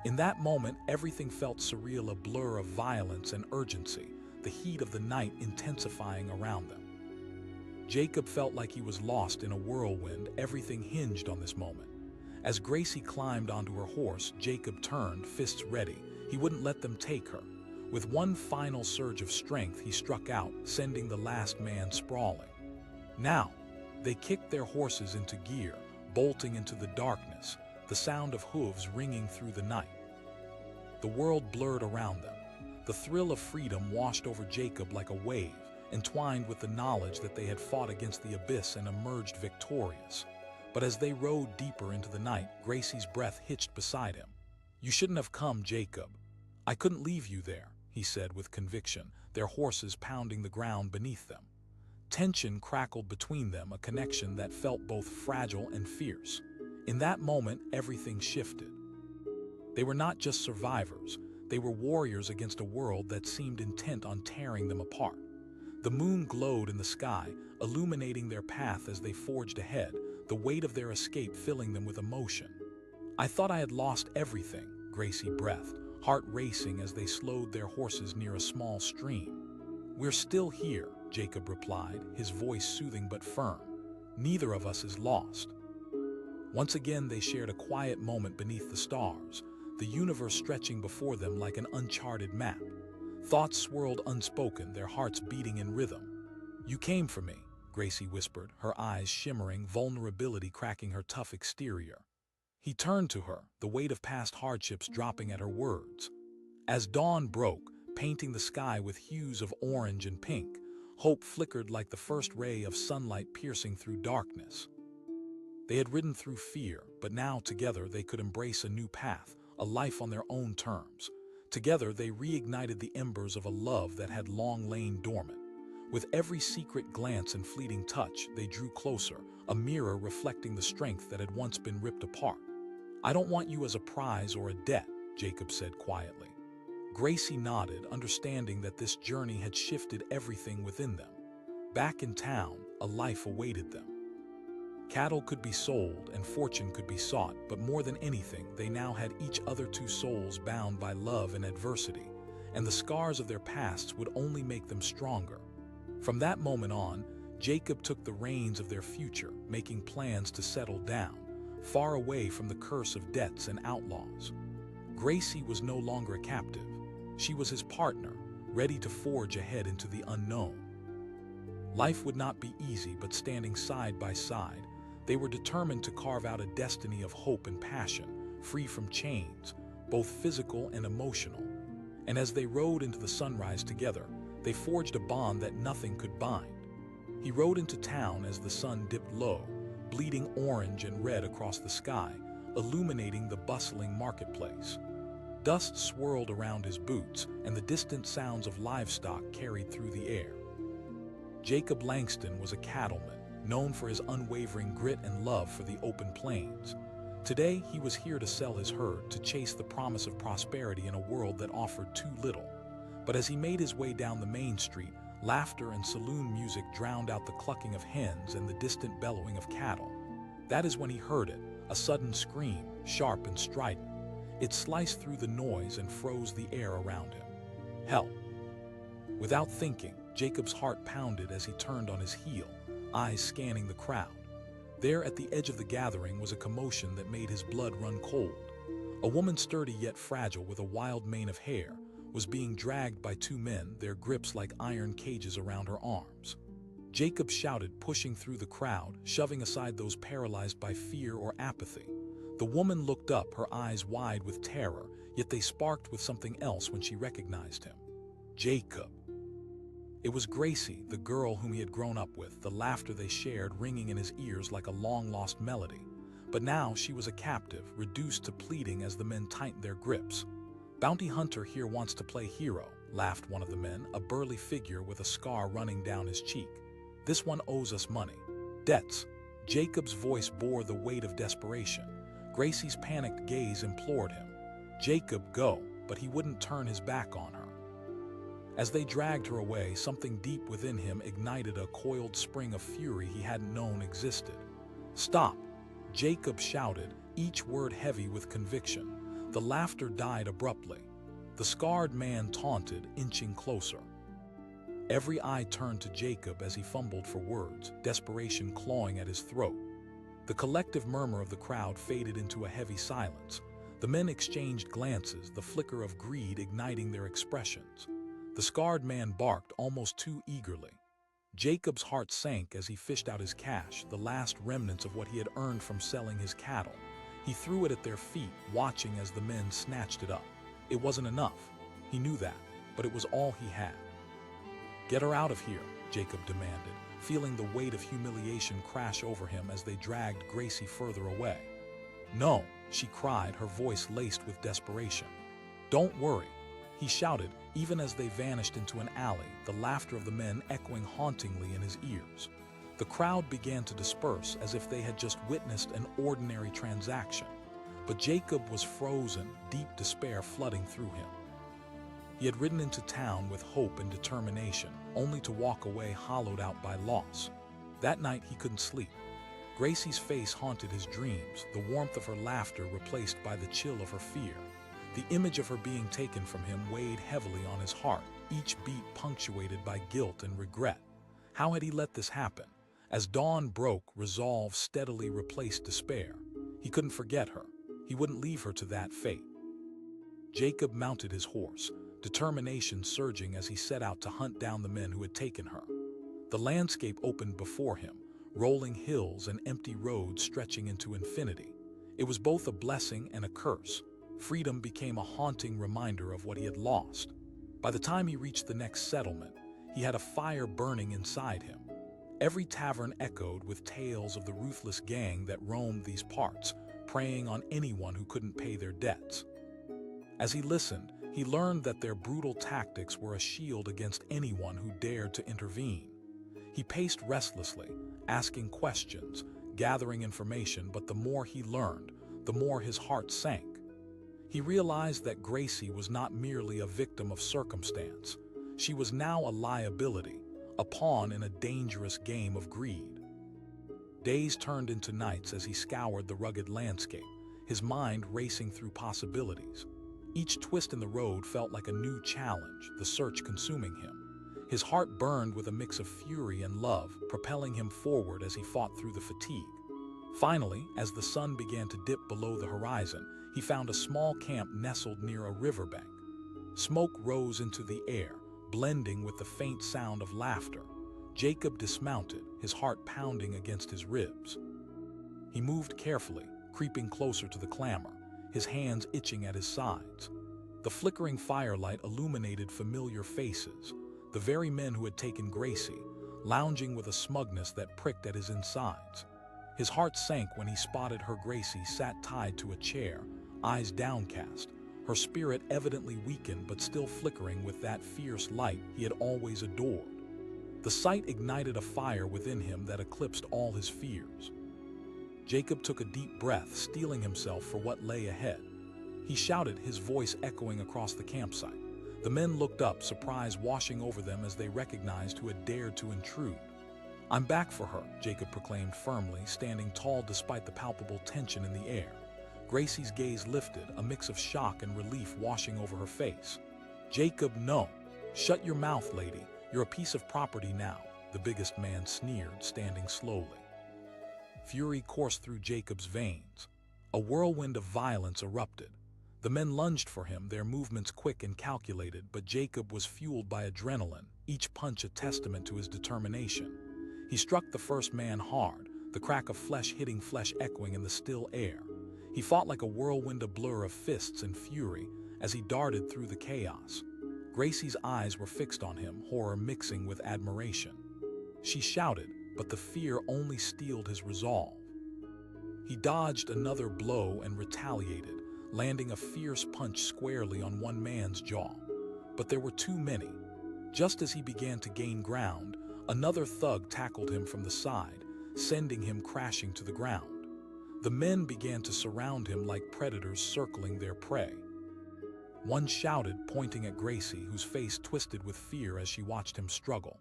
In that moment, everything felt surreal, a blur of violence and urgency, the heat of the night intensifying around them. Jacob felt like he was lost in a whirlwind, everything hinged on this moment. As Gracie climbed onto her horse, Jacob turned, fists ready. He wouldn't let them take her. With one final surge of strength, he struck out, sending the last man sprawling. Now, they kicked their horses into gear, bolting into the darkness, the sound of hooves ringing through the night. The world blurred around them. The thrill of freedom washed over Jacob like a wave, entwined with the knowledge that they had fought against the abyss and emerged victorious. But as they rode deeper into the night, Gracie's breath hitched beside him. "You shouldn't have come, Jacob. I couldn't leave you there," he said with conviction, their horses pounding the ground beneath them. Tension crackled between them, a connection that felt both fragile and fierce. In that moment, everything shifted. They were not just survivors, they were warriors against a world that seemed intent on tearing them apart. The moon glowed in the sky, illuminating their path as they forged ahead, the weight of their escape filling them with emotion. "I thought I had lost everything," Gracie breathed, heart racing as they slowed their horses near a small stream. "We're still here," Jacob replied, his voice soothing but firm. "Neither of us is lost." Once again they shared a quiet moment beneath the stars, the universe stretching before them like an uncharted map. Thoughts swirled unspoken, their hearts beating in rhythm. "You came for me," Gracie whispered, her eyes shimmering, vulnerability cracking her tough exterior. He turned to her, the weight of past hardships dropping at her words. As dawn broke, painting the sky with hues of orange and pink, hope flickered like the first ray of sunlight piercing through darkness. They had ridden through fear, but now together they could embrace a new path, a life on their own terms. Together they reignited the embers of a love that had long lain dormant. With every secret glance and fleeting touch, they drew closer, a mirror reflecting the strength that had once been ripped apart. "I don't want you as a prize or a debt," Jacob said quietly. Gracie nodded, understanding that this journey had shifted everything within them. Back in town, a life awaited them. Cattle could be sold and fortune could be sought, but more than anything, they now had each other, two souls bound by love and adversity, and the scars of their pasts would only make them stronger. From that moment on, Jacob took the reins of their future, making plans to settle down, far away from the curse of debts and outlaws. Gracie was no longer a captive. She was his partner, ready to forge ahead into the unknown. Life would not be easy, but standing side by side, they were determined to carve out a destiny of hope and passion, free from chains, both physical and emotional. And as they rode into the sunrise together, they forged a bond that nothing could bind. He rode into town as the sun dipped low, bleeding orange and red across the sky, illuminating the bustling marketplace. Dust swirled around his boots, and the distant sounds of livestock carried through the air. Jacob Langston was a cattleman, known for his unwavering grit and love for the open plains. Today, he was here to sell his herd, to chase the promise of prosperity in a world that offered too little. But as he made his way down the main street, laughter and saloon music drowned out the clucking of hens and the distant bellowing of cattle. That is when he heard it, a sudden scream, sharp and strident. It sliced through the noise and froze the air around him. Help! Without thinking, Jacob's heart pounded as he turned on his heel, eyes scanning the crowd. There at the edge of the gathering was a commotion that made his blood run cold. A woman, sturdy yet fragile with a wild mane of hair, was being dragged by two men, their grips like iron cages around her arms. Jacob shouted, pushing through the crowd, shoving aside those paralyzed by fear or apathy. The woman looked up, her eyes wide with terror, yet they sparked with something else when she recognized him. Jacob. It was Gracie, the girl whom he had grown up with, the laughter they shared ringing in his ears like a long-lost melody. But now she was a captive, reduced to pleading as the men tightened their grips. "Bounty hunter here wants to play hero," laughed one of the men, a burly figure with a scar running down his cheek. "This one owes us money. Debts." Jacob's voice bore the weight of desperation. Gracie's panicked gaze implored him. "Jacob, go," but he wouldn't turn his back on her. As they dragged her away, something deep within him ignited a coiled spring of fury he hadn't known existed. "Stop!" Jacob shouted, each word heavy with conviction. The laughter died abruptly. The scarred man taunted, inching closer. Every eye turned to Jacob as he fumbled for words, desperation clawing at his throat. The collective murmur of the crowd faded into a heavy silence. The men exchanged glances, the flicker of greed igniting their expressions. The scarred man barked almost too eagerly. Jacob's heart sank as he fished out his cash, the last remnants of what he had earned from selling his cattle. He threw it at their feet, watching as the men snatched it up. It wasn't enough. He knew that, but it was all he had. "Get her out of here," Jacob demanded, feeling the weight of humiliation crash over him as they dragged Gracie further away. "No," she cried, her voice laced with desperation. "Don't worry," he shouted, even as they vanished into an alley, the laughter of the men echoing hauntingly in his ears. The crowd began to disperse as if they had just witnessed an ordinary transaction. But Jacob was frozen, deep despair flooding through him. He had ridden into town with hope and determination, only to walk away hollowed out by loss. That night he couldn't sleep. Gracie's face haunted his dreams, the warmth of her laughter replaced by the chill of her fear. The image of her being taken from him weighed heavily on his heart, each beat punctuated by guilt and regret. How had he let this happen? As dawn broke, resolve steadily replaced despair. He couldn't forget her. He wouldn't leave her to that fate. Jacob mounted his horse, determination surging as he set out to hunt down the men who had taken her. The landscape opened before him, rolling hills and empty roads stretching into infinity. It was both a blessing and a curse. Freedom became a haunting reminder of what he had lost. By the time he reached the next settlement, he had a fire burning inside him. Every tavern echoed with tales of the ruthless gang that roamed these parts, preying on anyone who couldn't pay their debts. As he listened, he learned that their brutal tactics were a shield against anyone who dared to intervene. He paced restlessly, asking questions, gathering information, but the more he learned, the more his heart sank. He realized that Gracie was not merely a victim of circumstance. She was now a liability, a pawn in a dangerous game of greed. Days turned into nights as he scoured the rugged landscape, his mind racing through possibilities. Each twist in the road felt like a new challenge, the search consuming him. His heart burned with a mix of fury and love, propelling him forward as he fought through the fatigue. Finally, as the sun began to dip below the horizon, he found a small camp nestled near a riverbank. Smoke rose into the air, blending with the faint sound of laughter. Jacob dismounted, his heart pounding against his ribs. He moved carefully, creeping closer to the clamor, his hands itching at his sides. The flickering firelight illuminated familiar faces, the very men who had taken Gracie, lounging with a smugness that pricked at his insides. His heart sank when he spotted her. Gracie sat tied to a chair, eyes downcast, her spirit evidently weakened but still flickering with that fierce light he had always adored. The sight ignited a fire within him that eclipsed all his fears. Jacob took a deep breath, steeling himself for what lay ahead. He shouted, his voice echoing across the campsite. The men looked up, surprise washing over them as they recognized who had dared to intrude. "I'm back for her," Jacob proclaimed firmly, standing tall despite the palpable tension in the air. Gracie's gaze lifted, a mix of shock and relief washing over her face. "Jacob, no. Shut your mouth, lady. You're a piece of property now," the biggest man sneered, standing slowly. Fury coursed through Jacob's veins. A whirlwind of violence erupted. The men lunged for him, their movements quick and calculated, but Jacob was fueled by adrenaline, each punch a testament to his determination. He struck the first man hard, the crack of flesh hitting flesh echoing in the still air. He fought like a whirlwind, a blur of fists and fury, as he darted through the chaos. Gracie's eyes were fixed on him, horror mixing with admiration. She shouted, but the fear only steeled his resolve. He dodged another blow and retaliated, landing a fierce punch squarely on one man's jaw. But there were too many. Just as he began to gain ground, another thug tackled him from the side, sending him crashing to the ground. The men began to surround him like predators circling their prey. One shouted, pointing at Gracie, whose face twisted with fear as she watched him struggle.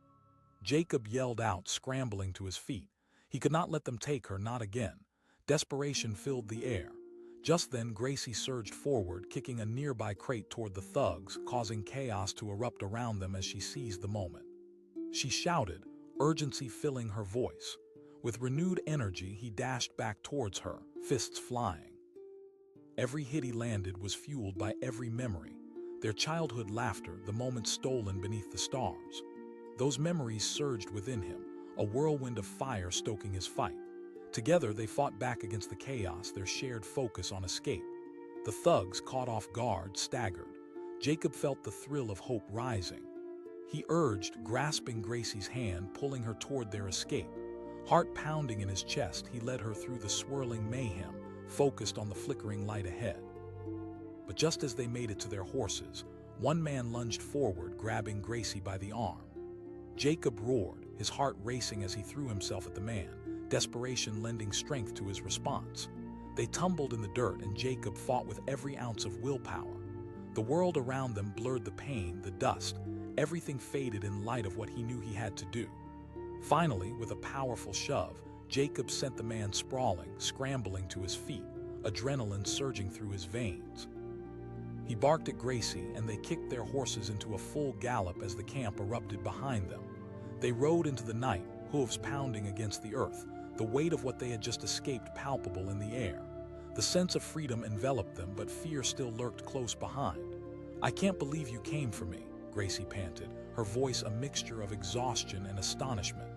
Jacob yelled out, scrambling to his feet. He could not let them take her, not again. Desperation filled the air. Just then, Gracie surged forward, kicking a nearby crate toward the thugs, causing chaos to erupt around them as she seized the moment. She shouted, urgency filling her voice. With renewed energy, he dashed back towards her, fists flying. Every hit he landed was fueled by every memory, their childhood laughter, the moments stolen beneath the stars. Those memories surged within him, a whirlwind of fire stoking his fight. Together they fought back against the chaos, their shared focus on escape. The thugs, caught off guard, staggered. Jacob felt the thrill of hope rising. He urged, grasping Gracie's hand, pulling her toward their escape. Heart pounding in his chest, he led her through the swirling mayhem, focused on the flickering light ahead. But just as they made it to their horses, one man lunged forward, grabbing Gracie by the arm. Jacob roared, his heart racing as he threw himself at the man, desperation lending strength to his response. They tumbled in the dirt, and Jacob fought with every ounce of willpower. The world around them blurred, the pain, the dust, everything faded in light of what he knew he had to do. Finally, with a powerful shove, Jacob sent the man sprawling, scrambling to his feet, adrenaline surging through his veins. He barked at Gracie, and they kicked their horses into a full gallop as the camp erupted behind them. They rode into the night, hooves pounding against the earth, the weight of what they had just escaped palpable in the air. The sense of freedom enveloped them, but fear still lurked close behind. "I can't believe you came for me," Gracie panted, her voice a mixture of exhaustion and astonishment.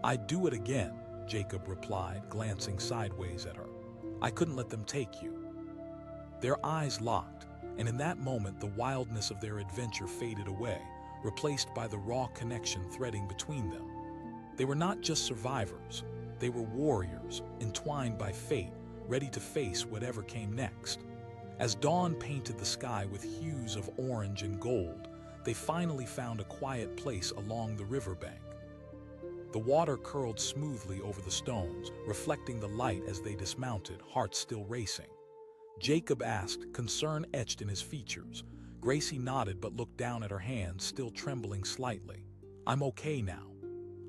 "I'd do it again," Jacob replied, glancing sideways at her. "I couldn't let them take you." Their eyes locked, and in that moment the wildness of their adventure faded away, replaced by the raw connection threading between them. They were not just survivors, they were warriors, entwined by fate, ready to face whatever came next. As dawn painted the sky with hues of orange and gold, they finally found a quiet place along the riverbank. The water curled smoothly over the stones, reflecting the light as they dismounted, hearts still racing. Jacob asked, concern etched in his features. Gracie nodded but looked down at her hands, still trembling slightly. "I'm okay now.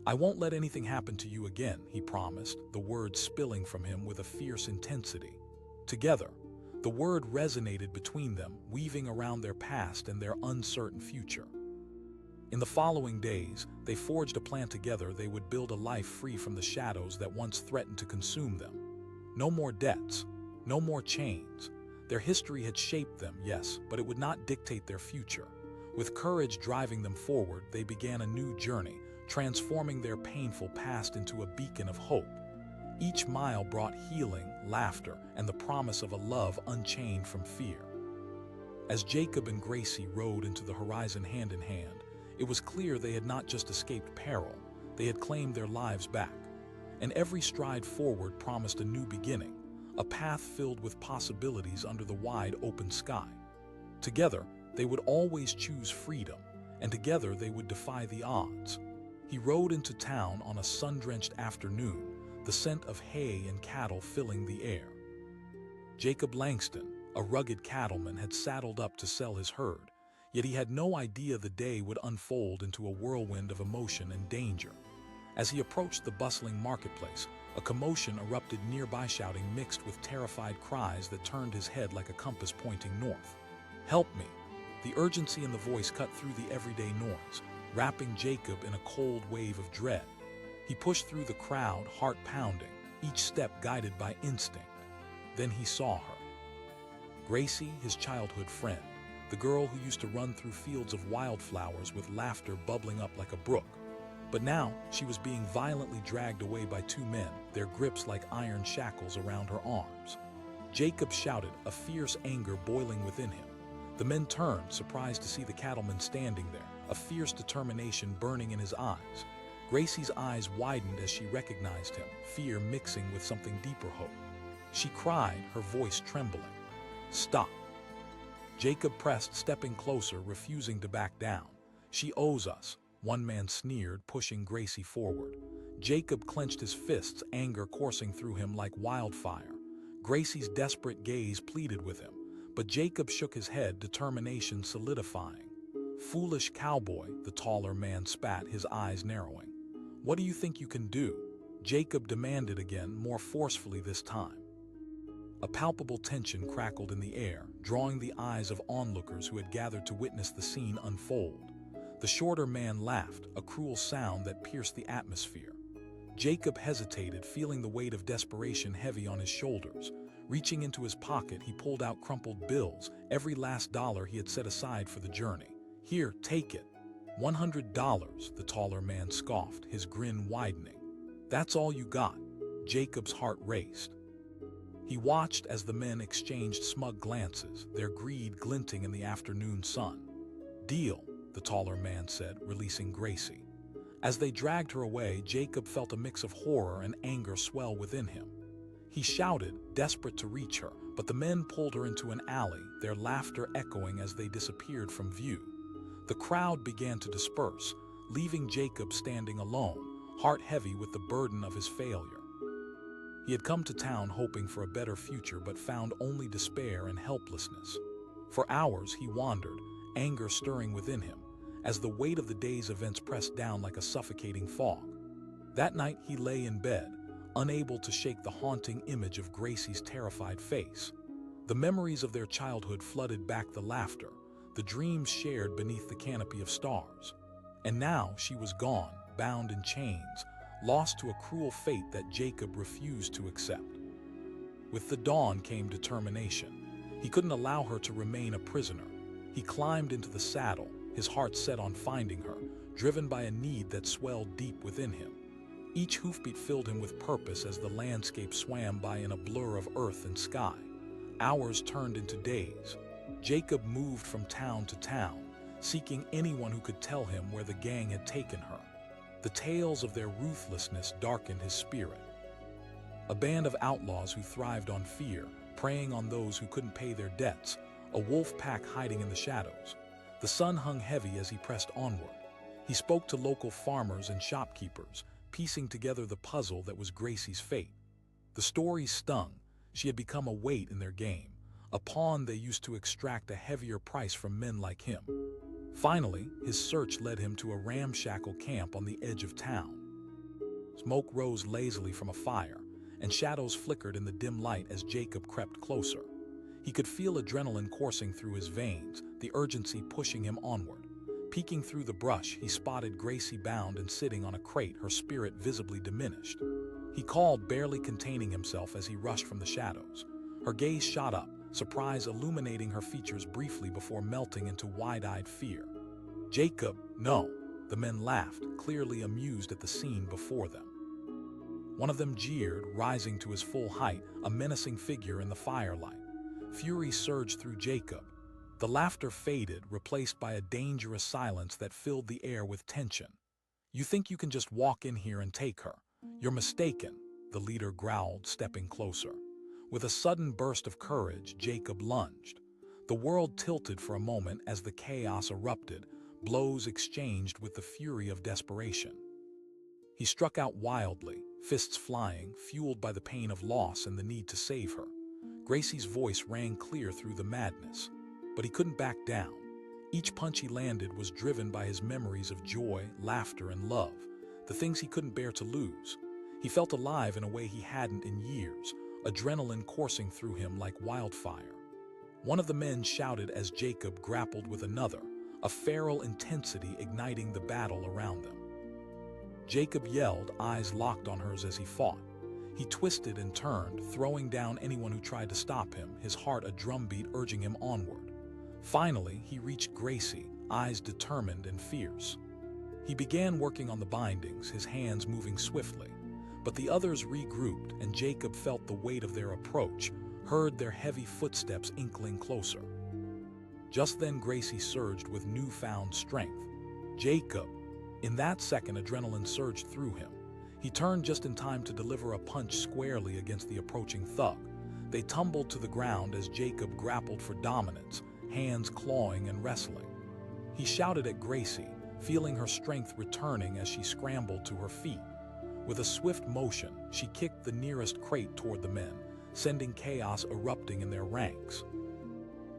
I won't let anything happen to you again," he promised, the words spilling from him with a fierce intensity. Together, the word resonated between them, weaving around their past and their uncertain future. In the following days, they forged a plan together. They would build a life free from the shadows that once threatened to consume them. No more debts, no more chains. Their history had shaped them, yes, but it would not dictate their future. With courage driving them forward, they began a new journey, transforming their painful past into a beacon of hope. Each mile brought healing, laughter, and the promise of a love unchained from fear. As Jacob and Gracie rode into the horizon hand in hand, it was clear they had not just escaped peril, they had claimed their lives back. And every stride forward promised a new beginning, a path filled with possibilities under the wide open sky. Together, they would always choose freedom, and together they would defy the odds. He rode into town on a sun-drenched afternoon, the scent of hay and cattle filling the air. Jacob Langston, a rugged cattleman, had saddled up to sell his herd, yet he had no idea the day would unfold into a whirlwind of emotion and danger. As he approached the bustling marketplace, a commotion erupted nearby, shouting mixed with terrified cries that turned his head like a compass pointing north. "Help me!" The urgency in the voice cut through the everyday noise, wrapping Jacob in a cold wave of dread. He pushed through the crowd, heart pounding, each step guided by instinct. Then he saw her. Gracie, his childhood friend, the girl who used to run through fields of wildflowers with laughter bubbling up like a brook. But now, she was being violently dragged away by two men, their grips like iron shackles around her arms. Jacob shouted, a fierce anger boiling within him. The men turned, surprised to see the cattleman standing there, a fierce determination burning in his eyes. Gracie's eyes widened as she recognized him, fear mixing with something deeper, hope. She cried, her voice trembling. "Stop!" Jacob pressed, stepping closer, refusing to back down. "She owes us," one man sneered, pushing Gracie forward. Jacob clenched his fists, anger coursing through him like wildfire. Gracie's desperate gaze pleaded with him, but Jacob shook his head, determination solidifying. "Foolish cowboy," the taller man spat, his eyes narrowing. "What do you think you can do?" Jacob demanded again, more forcefully this time. A palpable tension crackled in the air, drawing the eyes of onlookers who had gathered to witness the scene unfold. The shorter man laughed, a cruel sound that pierced the atmosphere. Jacob hesitated, feeling the weight of desperation heavy on his shoulders. Reaching into his pocket, he pulled out crumpled bills, every last dollar he had set aside for the journey. "Here, take it." $100, the taller man scoffed, his grin widening. "That's all you got?" Jacob's heart raced. He watched as the men exchanged smug glances, their greed glinting in the afternoon sun. "Deal," the taller man said, releasing Gracie. As they dragged her away, Jacob felt a mix of horror and anger swell within him. He shouted, desperate to reach her, but the men pulled her into an alley, their laughter echoing as they disappeared from view. The crowd began to disperse, leaving Jacob standing alone, heart heavy with the burden of his failure. He had come to town hoping for a better future but found only despair and helplessness. For hours he wandered, anger stirring within him, as the weight of the day's events pressed down like a suffocating fog. That night he lay in bed, unable to shake the haunting image of Gracie's terrified face. The memories of their childhood flooded back, the laughter, the dreams shared beneath the canopy of stars. And now she was gone, bound in chains, lost to a cruel fate that Jacob refused to accept. With the dawn came determination. He couldn't allow her to remain a prisoner. He climbed into the saddle, his heart set on finding her, driven by a need that swelled deep within him. Each hoofbeat filled him with purpose as the landscape swam by in a blur of earth and sky. Hours turned into days. Jacob moved from town to town, seeking anyone who could tell him where the gang had taken her. The tales of their ruthlessness darkened his spirit. A band of outlaws who thrived on fear, preying on those who couldn't pay their debts, a wolf pack hiding in the shadows. The sun hung heavy as he pressed onward. He spoke to local farmers and shopkeepers, piecing together the puzzle that was Gracie's fate. The stories stung. She had become a weight in their game, a pawn they used to extract a heavier price from men like him. Finally, his search led him to a ramshackle camp on the edge of town. Smoke rose lazily from a fire, and shadows flickered in the dim light as Jacob crept closer. He could feel adrenaline coursing through his veins, the urgency pushing him onward. Peeking through the brush, he spotted Gracie bound and sitting on a crate, her spirit visibly diminished. He called, barely containing himself as he rushed from the shadows. Her gaze shot up, surprise illuminating her features briefly before melting into wide-eyed fear. "Jacob, no!" The men laughed, clearly amused at the scene before them. One of them jeered, rising to his full height, a menacing figure in the firelight. Fury surged through Jacob. The laughter faded, replaced by a dangerous silence that filled the air with tension. "You think you can just walk in here and take her? You're mistaken," the leader growled, stepping closer. With a sudden burst of courage, Jacob lunged. The world tilted for a moment as the chaos erupted, blows exchanged with the fury of desperation. He struck out wildly, fists flying, fueled by the pain of loss and the need to save her. Gracie's voice rang clear through the madness, but he couldn't back down. Each punch he landed was driven by his memories of joy, laughter, and love, the things he couldn't bear to lose. He felt alive in a way he hadn't in years, adrenaline coursing through him like wildfire. One of the men shouted as Jacob grappled with another, a feral intensity igniting the battle around them. Jacob yelled, eyes locked on hers as he fought. He twisted and turned, throwing down anyone who tried to stop him, his heart a drumbeat urging him onward. Finally, he reached Gracie, eyes determined and fierce. He began working on the bindings, his hands moving swiftly. But the others regrouped, and Jacob felt the weight of their approach, heard their heavy footsteps inkling closer. Just then Gracie surged with newfound strength. "Jacob!" In that second, adrenaline surged through him. He turned just in time to deliver a punch squarely against the approaching thug. They tumbled to the ground as Jacob grappled for dominance, hands clawing and wrestling. He shouted at Gracie, feeling her strength returning as she scrambled to her feet. With a swift motion, she kicked the nearest crate toward the men, sending chaos erupting in their ranks.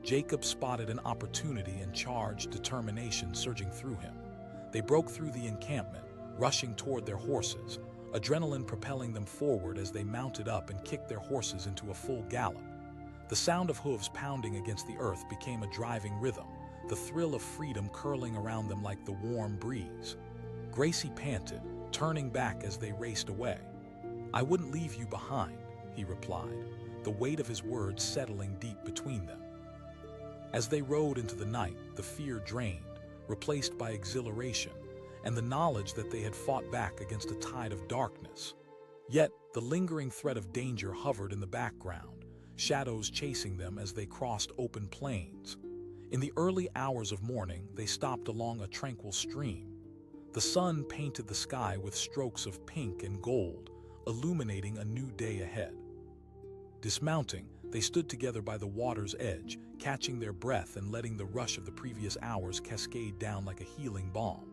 Jacob spotted an opportunity and charged, determination surging through him. They broke through the encampment, rushing toward their horses, adrenaline propelling them forward as they mounted up and kicked their horses into a full gallop. The sound of hooves pounding against the earth became a driving rhythm, the thrill of freedom curling around them like the warm breeze. Gracie panted, turning back as they raced away. "I wouldn't leave you behind," he replied. the weight of his words settling deep between them. As they rode into the night, the fear drained, replaced by exhilaration, and the knowledge that they had fought back against a tide of darkness. Yet, the lingering threat of danger hovered in the background, shadows chasing them as they crossed open plains. In the early hours of morning, they stopped along a tranquil stream. The sun painted the sky with strokes of pink and gold, illuminating a new day ahead. Dismounting, they stood together by the water's edge, catching their breath and letting the rush of the previous hours cascade down like a healing balm.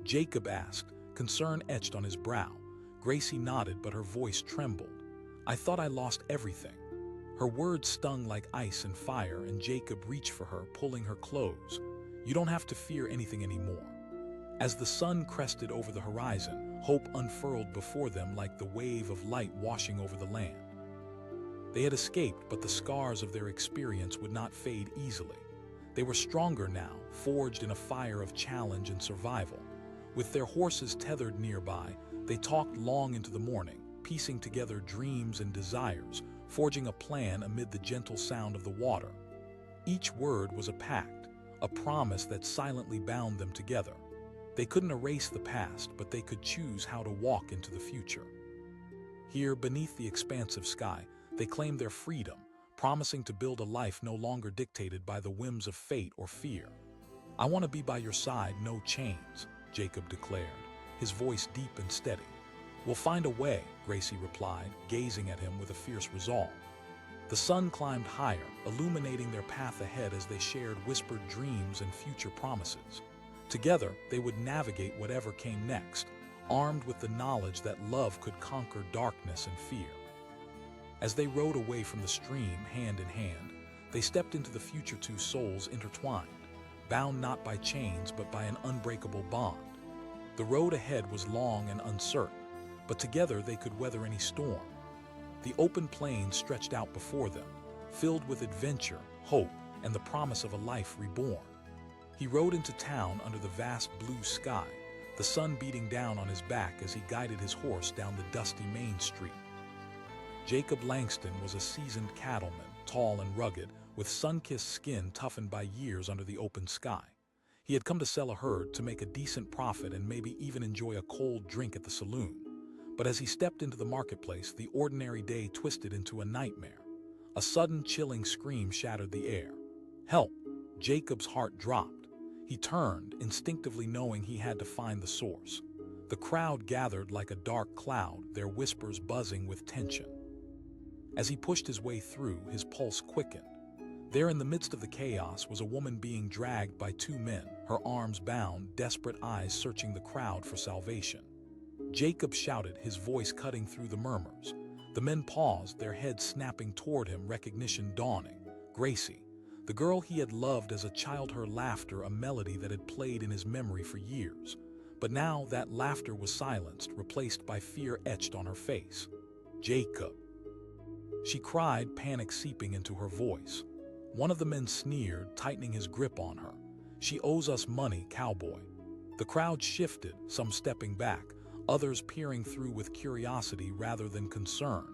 Jacob asked, concern etched on his brow. Gracie nodded, but her voice trembled. I thought I lost everything. Her words stung like ice and fire, and Jacob reached for her, pulling her close. You don't have to fear anything anymore. As the sun crested over the horizon, hope unfurled before them like the wave of light washing over the land. They had escaped, but the scars of their experience would not fade easily. They were stronger now, forged in a fire of challenge and survival. With their horses tethered nearby, they talked long into the morning, piecing together dreams and desires, forging a plan amid the gentle sound of the water. Each word was a pact, a promise that silently bound them together. They couldn't erase the past, but they could choose how to walk into the future. Here, beneath the expansive sky, they claimed their freedom, promising to build a life no longer dictated by the whims of fate or fear. I want to be by your side, no chains, Jacob declared, his voice deep and steady. We'll find a way, Gracie replied, gazing at him with a fierce resolve. The sun climbed higher, illuminating their path ahead as they shared whispered dreams and future promises. Together, they would navigate whatever came next, armed with the knowledge that love could conquer darkness and fear. As they rode away from the stream, hand in hand, they stepped into the future, two souls intertwined, bound not by chains but by an unbreakable bond. The road ahead was long and uncertain, but together they could weather any storm. The open plains stretched out before them, filled with adventure, hope, and the promise of a life reborn. He rode into town under the vast blue sky, the sun beating down on his back as he guided his horse down the dusty main street. Jacob Langston was a seasoned cattleman, tall and rugged, with sun-kissed skin toughened by years under the open sky. He had come to sell a herd, to make a decent profit and maybe even enjoy a cold drink at the saloon. But as he stepped into the marketplace, the ordinary day twisted into a nightmare. A sudden chilling scream shattered the air. Help! Jacob's heart dropped. He turned, instinctively knowing he had to find the source. The crowd gathered like a dark cloud, their whispers buzzing with tension. As he pushed his way through, his pulse quickened. There in the midst of the chaos was a woman being dragged by two men, her arms bound, desperate eyes searching the crowd for salvation. Jacob shouted, his voice cutting through the murmurs. The men paused, their heads snapping toward him, recognition dawning. Gracie, the girl he had loved as a child, her laughter a melody that had played in his memory for years. But now that laughter was silenced, replaced by fear etched on her face. Jacob. She cried, panic seeping into her voice. One of the men sneered, tightening his grip on her. She owes us money, cowboy. The crowd shifted, some stepping back, others peering through with curiosity rather than concern.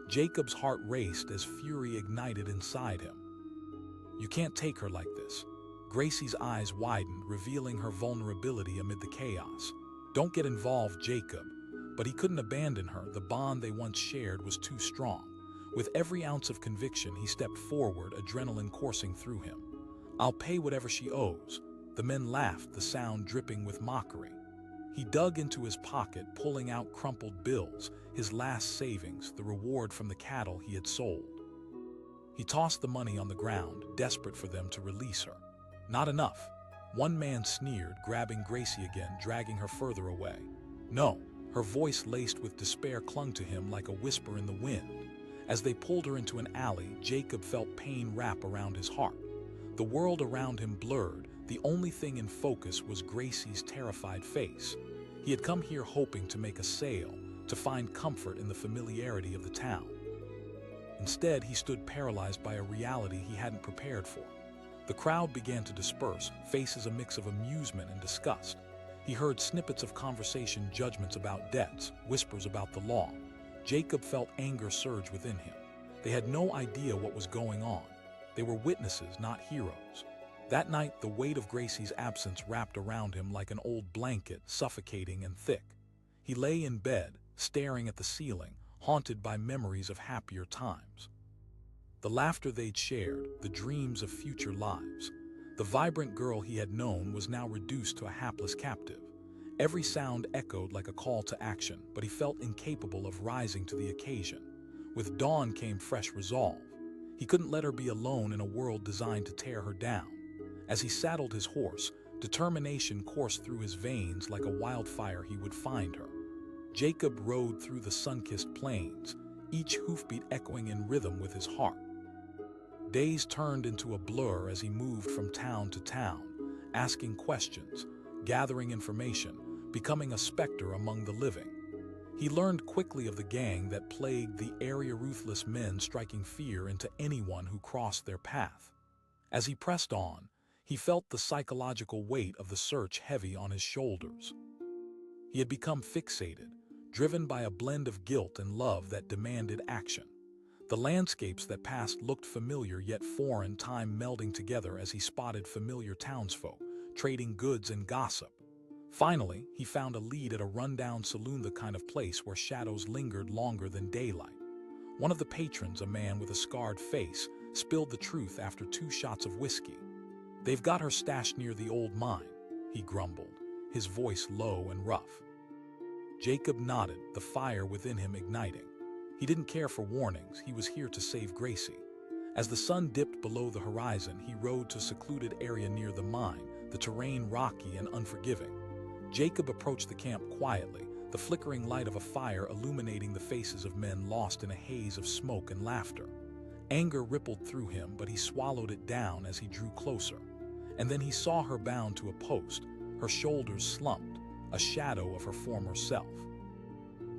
Jacob's heart raced as fury ignited inside him. You can't take her like this. Gracie's eyes widened, revealing her vulnerability amid the chaos. Don't get involved, Jacob. But he couldn't abandon her. The bond they once shared was too strong. With every ounce of conviction, he stepped forward, adrenaline coursing through him. I'll pay whatever she owes. The men laughed, the sound dripping with mockery. He dug into his pocket, pulling out crumpled bills, his last savings, the reward from the cattle he had sold. He tossed the money on the ground, desperate for them to release her. Not enough. One man sneered, grabbing Gracie again, dragging her further away. No, her voice laced with despair clung to him like a whisper in the wind. As they pulled her into an alley, Jacob felt pain wrap around his heart. The world around him blurred. The only thing in focus was Gracie's terrified face. He had come here hoping to make a sale, to find comfort in the familiarity of the town. Instead, he stood paralyzed by a reality he hadn't prepared for. The crowd began to disperse, faces a mix of amusement and disgust. He heard snippets of conversation, judgments about debts, whispers about the law. Jacob felt anger surge within him. They had no idea what was going on. They were witnesses, not heroes. That night, the weight of Gracie's absence wrapped around him like an old blanket, suffocating and thick. He lay in bed, staring at the ceiling, haunted by memories of happier times. The laughter they'd shared, the dreams of future lives. The vibrant girl he had known was now reduced to a hapless captive. Every sound echoed like a call to action, but he felt incapable of rising to the occasion. With dawn came fresh resolve. He couldn't let her be alone in a world designed to tear her down. As he saddled his horse, determination coursed through his veins like a wildfire. He would find her. Jacob rode through the sun-kissed plains, each hoofbeat echoing in rhythm with his heart. Days turned into a blur as he moved from town to town, asking questions, gathering information, becoming a specter among the living. He learned quickly of the gang that plagued the area, ruthless men striking fear into anyone who crossed their path. As he pressed on, he felt the psychological weight of the search heavy on his shoulders. He had become fixated, driven by a blend of guilt and love that demanded action. The landscapes that passed looked familiar yet foreign, time melding together as he spotted familiar townsfolk, trading goods and gossip. Finally, he found a lead at a rundown saloon, the kind of place where shadows lingered longer than daylight. One of the patrons, a man with a scarred face, spilled the truth after 2 shots of whiskey. "They've got her stashed near the old mine," he grumbled, his voice low and rough. Jacob nodded, the fire within him igniting. He didn't care for warnings, he was here to save Gracie. As the sun dipped below the horizon, he rode to a secluded area near the mine, the terrain rocky and unforgiving. Jacob approached the camp quietly, the flickering light of a fire illuminating the faces of men lost in a haze of smoke and laughter. Anger rippled through him, but he swallowed it down as he drew closer. And then he saw her bound to a post, her shoulders slumped, a shadow of her former self.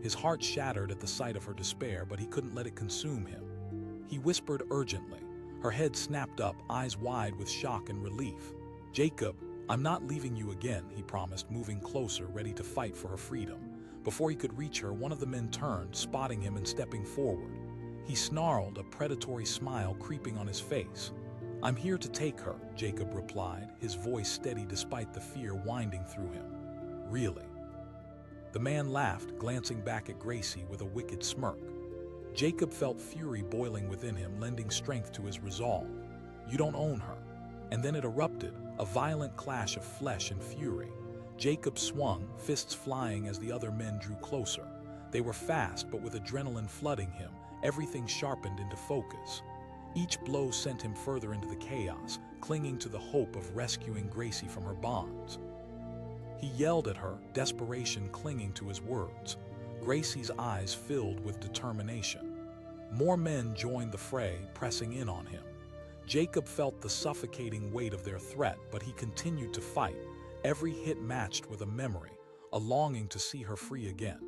His heart shattered at the sight of her despair, but he couldn't let it consume him. He whispered urgently. Her head snapped up, eyes wide with shock and relief. "Jacob, I'm not leaving you again," he promised, moving closer, ready to fight for her freedom. Before he could reach her, one of the men turned, spotting him and stepping forward. He snarled, a predatory smile creeping on his face. "I'm here to take her," Jacob replied, his voice steady despite the fear winding through him. "Really?" The man laughed, glancing back at Gracie with a wicked smirk. Jacob felt fury boiling within him, lending strength to his resolve. "You don't own her." And then it erupted, a violent clash of flesh and fury. Jacob swung, fists flying as the other men drew closer. They were fast, but with adrenaline flooding him, everything sharpened into focus. Each blow sent him further into the chaos, clinging to the hope of rescuing Gracie from her bonds. He yelled at her, desperation clinging to his words. Gracie's eyes filled with determination. More men joined the fray, pressing in on him. Jacob felt the suffocating weight of their threat, but he continued to fight, every hit matched with a memory, a longing to see her free again.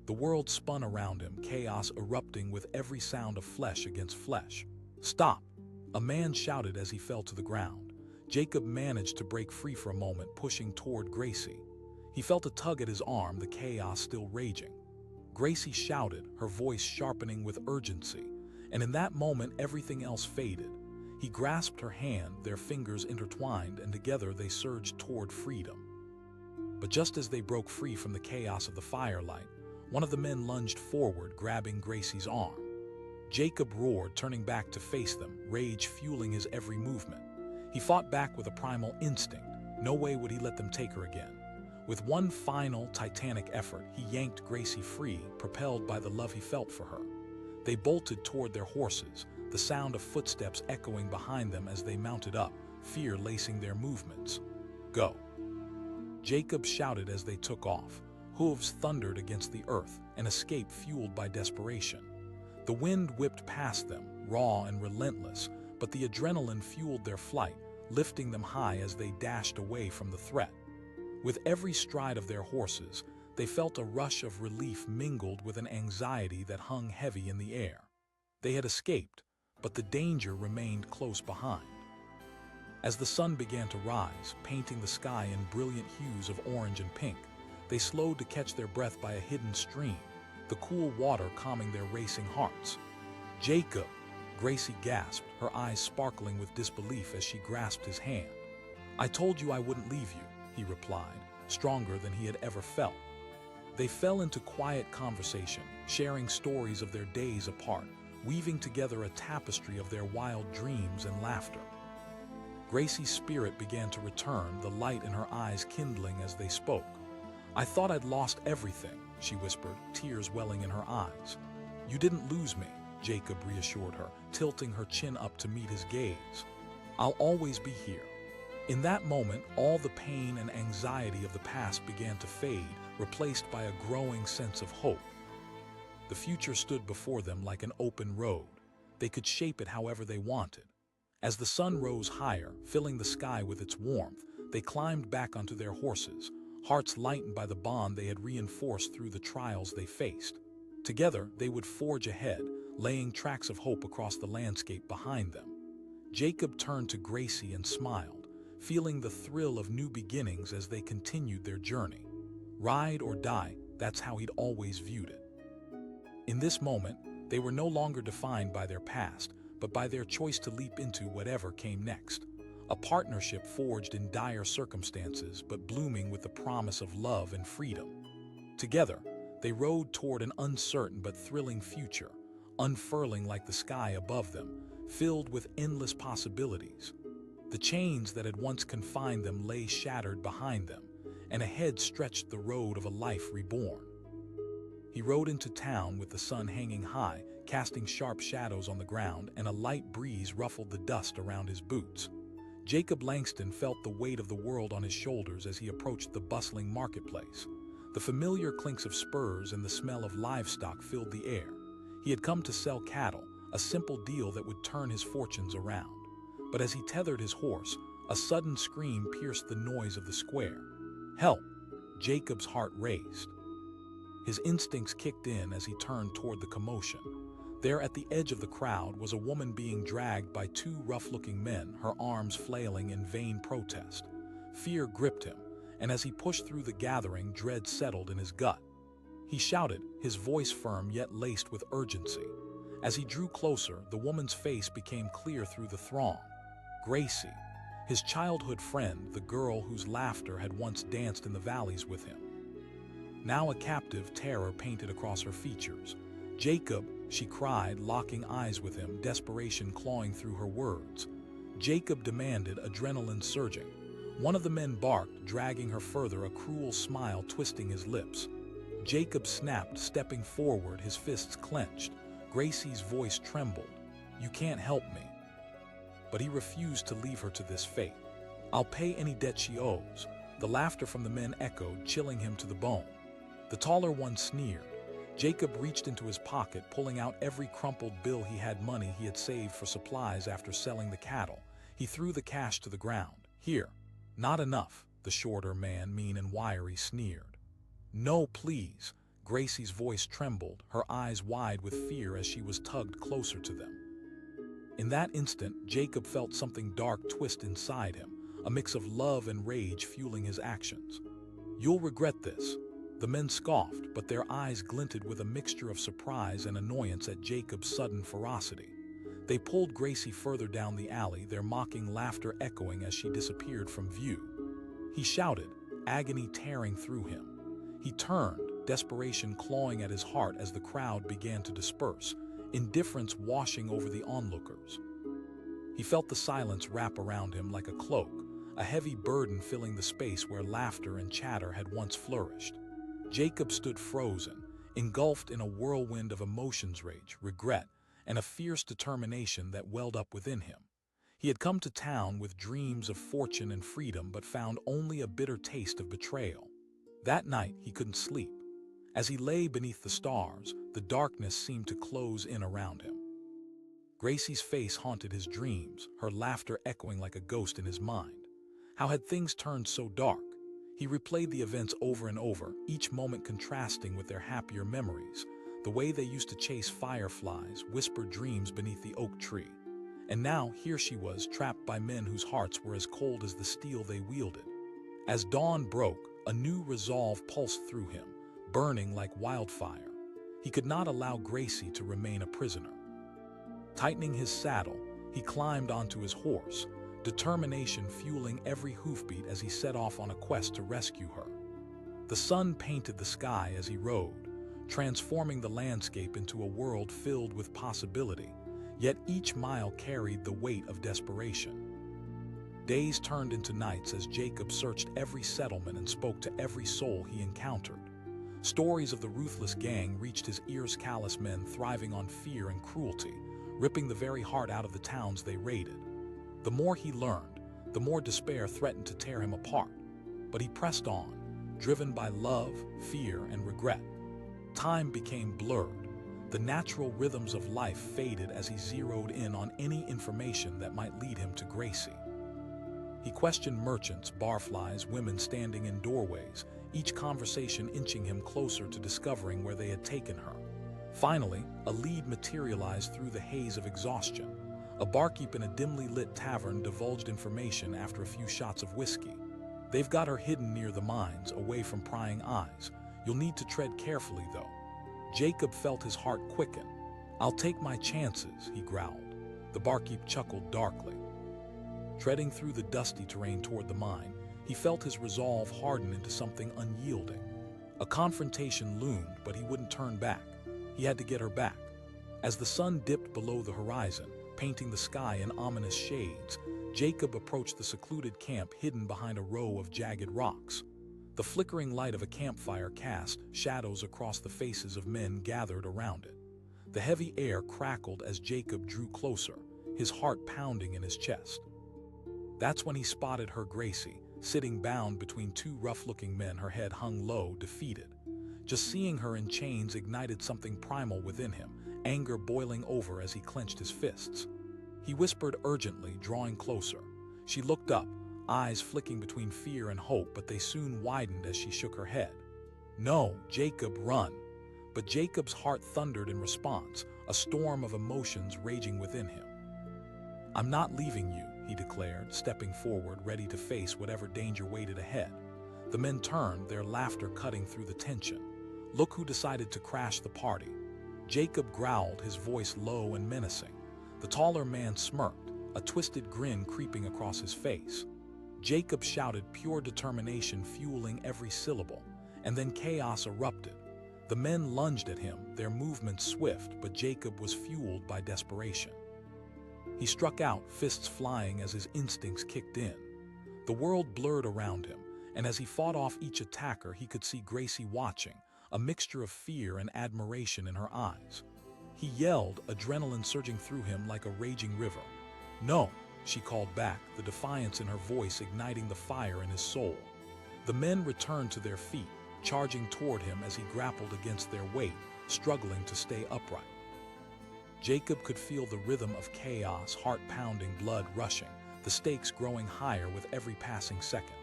The world spun around him, chaos erupting with every sound of flesh against flesh. "Stop!" a man shouted as he fell to the ground. Jacob managed to break free for a moment, pushing toward Gracie. He felt a tug at his arm, the chaos still raging. Gracie shouted, her voice sharpening with urgency, and in that moment everything else faded. He grasped her hand, their fingers intertwined, and together they surged toward freedom. But just as they broke free from the chaos of the firelight, one of the men lunged forward, grabbing Gracie's arm. Jacob roared, turning back to face them, rage fueling his every movement. He fought back with a primal instinct. No way would he let them take her again. With one final, titanic effort, he yanked Gracie free, propelled by the love he felt for her. They bolted toward their horses, the sound of footsteps echoing behind them as they mounted up, fear lacing their movements. "Go!" Jacob shouted as they took off. Hooves thundered against the earth, an escape fueled by desperation. The wind whipped past them, raw and relentless, but the adrenaline fueled their flight, lifting them high as they dashed away from the threat. With every stride of their horses, they felt a rush of relief mingled with an anxiety that hung heavy in the air. They had escaped, but the danger remained close behind. As the sun began to rise, painting the sky in brilliant hues of orange and pink, they slowed to catch their breath by a hidden stream, the cool water calming their racing hearts. Jacob, Gracie gasped, her eyes sparkling with disbelief as she grasped his hand. I told you I wouldn't leave you, he replied, stronger than he had ever felt. They fell into quiet conversation, sharing stories of their days apart, weaving together a tapestry of their wild dreams and laughter. Gracie's spirit began to return, the light in her eyes kindling as they spoke. I thought I'd lost everything, she whispered, tears welling in her eyes. You didn't lose me, Jacob reassured her, tilting her chin up to meet his gaze. I'll always be here. In that moment, all the pain and anxiety of the past began to fade, replaced by a growing sense of hope. The future stood before them like an open road. They could shape it however they wanted. As the sun rose higher, filling the sky with its warmth, they climbed back onto their horses, hearts lightened by the bond they had reinforced through the trials they faced. Together, they would forge ahead, laying tracks of hope across the landscape behind them. Jacob turned to Gracie and smiled, feeling the thrill of new beginnings as they continued their journey. Ride or die, that's how he'd always viewed it. In this moment, they were no longer defined by their past, but by their choice to leap into whatever came next. A partnership forged in dire circumstances, but blooming with the promise of love and freedom. Together, they rode toward an uncertain but thrilling future, unfurling like the sky above them, filled with endless possibilities. The chains that had once confined them lay shattered behind them, and ahead stretched the road of a life reborn. He rode into town with the sun hanging high, casting sharp shadows on the ground, and a light breeze ruffled the dust around his boots. Jacob Langston felt the weight of the world on his shoulders as he approached the bustling marketplace. The familiar clinks of spurs and the smell of livestock filled the air. He had come to sell cattle, a simple deal that would turn his fortunes around. But as he tethered his horse, a sudden scream pierced the noise of the square. Help! Jacob's heart raced. His instincts kicked in as he turned toward the commotion. There at the edge of the crowd was a woman being dragged by two rough-looking men, her arms flailing in vain protest. Fear gripped him, and as he pushed through the gathering, dread settled in his gut. He shouted, his voice firm yet laced with urgency. As he drew closer, the woman's face became clear through the throng. Gracie, his childhood friend, the girl whose laughter had once danced in the valleys with him. Now a captive terror painted across her features. Jacob, she cried, locking eyes with him, desperation clawing through her words. Jacob demanded, adrenaline surging. One of the men barked, dragging her further, a cruel smile twisting his lips. Jacob snapped, stepping forward, his fists clenched. Gracie's voice trembled. You can't help me. But he refused to leave her to this fate. I'll pay any debt she owes. The laughter from the men echoed, chilling him to the bone. The taller one sneered. Jacob reached into his pocket, pulling out every crumpled bill he had saved for supplies after selling the cattle. He threw the cash to the ground. Here. Not enough, the shorter man, mean and wiry, sneered. No, please. Gracie's voice trembled, her eyes wide with fear as she was tugged closer to them. In that instant, Jacob felt something dark twist inside him, a mix of love and rage fueling his actions. You'll regret this. The men scoffed, but their eyes glinted with a mixture of surprise and annoyance at Jacob's sudden ferocity. They pulled Gracie further down the alley, their mocking laughter echoing as she disappeared from view. He shouted, agony tearing through him. He turned, desperation clawing at his heart as the crowd began to disperse, indifference washing over the onlookers. He felt the silence wrap around him like a cloak, a heavy burden filling the space where laughter and chatter had once flourished. Jacob stood frozen, engulfed in a whirlwind of emotions, rage, regret, and a fierce determination that welled up within him. He had come to town with dreams of fortune and freedom, but found only a bitter taste of betrayal. That night, he couldn't sleep. As he lay beneath the stars, the darkness seemed to close in around him. Gracie's face haunted his dreams, her laughter echoing like a ghost in his mind. How had things turned so dark? He replayed the events over and over, each moment contrasting with their happier memories, the way they used to chase fireflies, whisper dreams beneath the oak tree. And now, here she was, trapped by men whose hearts were as cold as the steel they wielded. As dawn broke, a new resolve pulsed through him, burning like wildfire. He could not allow Gracie to remain a prisoner. Tightening his saddle, he climbed onto his horse, determination fueling every hoofbeat as he set off on a quest to rescue her. The sun painted the sky as he rode, transforming the landscape into a world filled with possibility, yet each mile carried the weight of desperation. Days turned into nights as Jacob searched every settlement and spoke to every soul he encountered. Stories of the ruthless gang reached his ears, callous men thriving on fear and cruelty, ripping the very heart out of the towns they raided. The more he learned, the more despair threatened to tear him apart. But he pressed on, driven by love, fear, and regret. Time became blurred. The natural rhythms of life faded as he zeroed in on any information that might lead him to Gracie. He questioned merchants, barflies, women standing in doorways, each conversation inching him closer to discovering where they had taken her. Finally, a lead materialized through the haze of exhaustion. A barkeep in a dimly lit tavern divulged information after a few shots of whiskey. They've got her hidden near the mines, away from prying eyes. You'll need to tread carefully, though. Jacob felt his heart quicken. I'll take my chances, he growled. The barkeep chuckled darkly. Treading through the dusty terrain toward the mine, he felt his resolve harden into something unyielding. A confrontation loomed, but he wouldn't turn back. He had to get her back. As the sun dipped below the horizon, painting the sky in ominous shades, Jacob approached the secluded camp hidden behind a row of jagged rocks. The flickering light of a campfire cast shadows across the faces of men gathered around it. The heavy air crackled as Jacob drew closer, his heart pounding in his chest. That's when he spotted her, Gracie, sitting bound between two rough-looking men, her head hung low, defeated. Just seeing her in chains ignited something primal within him, anger boiling over as he clenched his fists. He whispered urgently, drawing closer. She looked up, eyes flicking between fear and hope, but they soon widened as she shook her head. No, Jacob, run. But Jacob's heart thundered in response, a storm of emotions raging within him. I'm not leaving you, he declared, stepping forward, ready to face whatever danger waited ahead. The men turned, their laughter cutting through the tension. Look who decided to crash the party. Jacob growled, his voice low and menacing. The taller man smirked, a twisted grin creeping across his face. Jacob shouted, pure determination fueling every syllable, and then chaos erupted. The men lunged at him, their movements swift, but Jacob was fueled by desperation. He struck out, fists flying as his instincts kicked in. The world blurred around him, and as he fought off each attacker, he could see Gracie watching, a mixture of fear and admiration in her eyes. He yelled, adrenaline surging through him like a raging river. No, she called back, the defiance in her voice igniting the fire in his soul. The men returned to their feet, charging toward him as he grappled against their weight, struggling to stay upright. Jacob could feel the rhythm of chaos, heart pounding, blood rushing, the stakes growing higher with every passing second.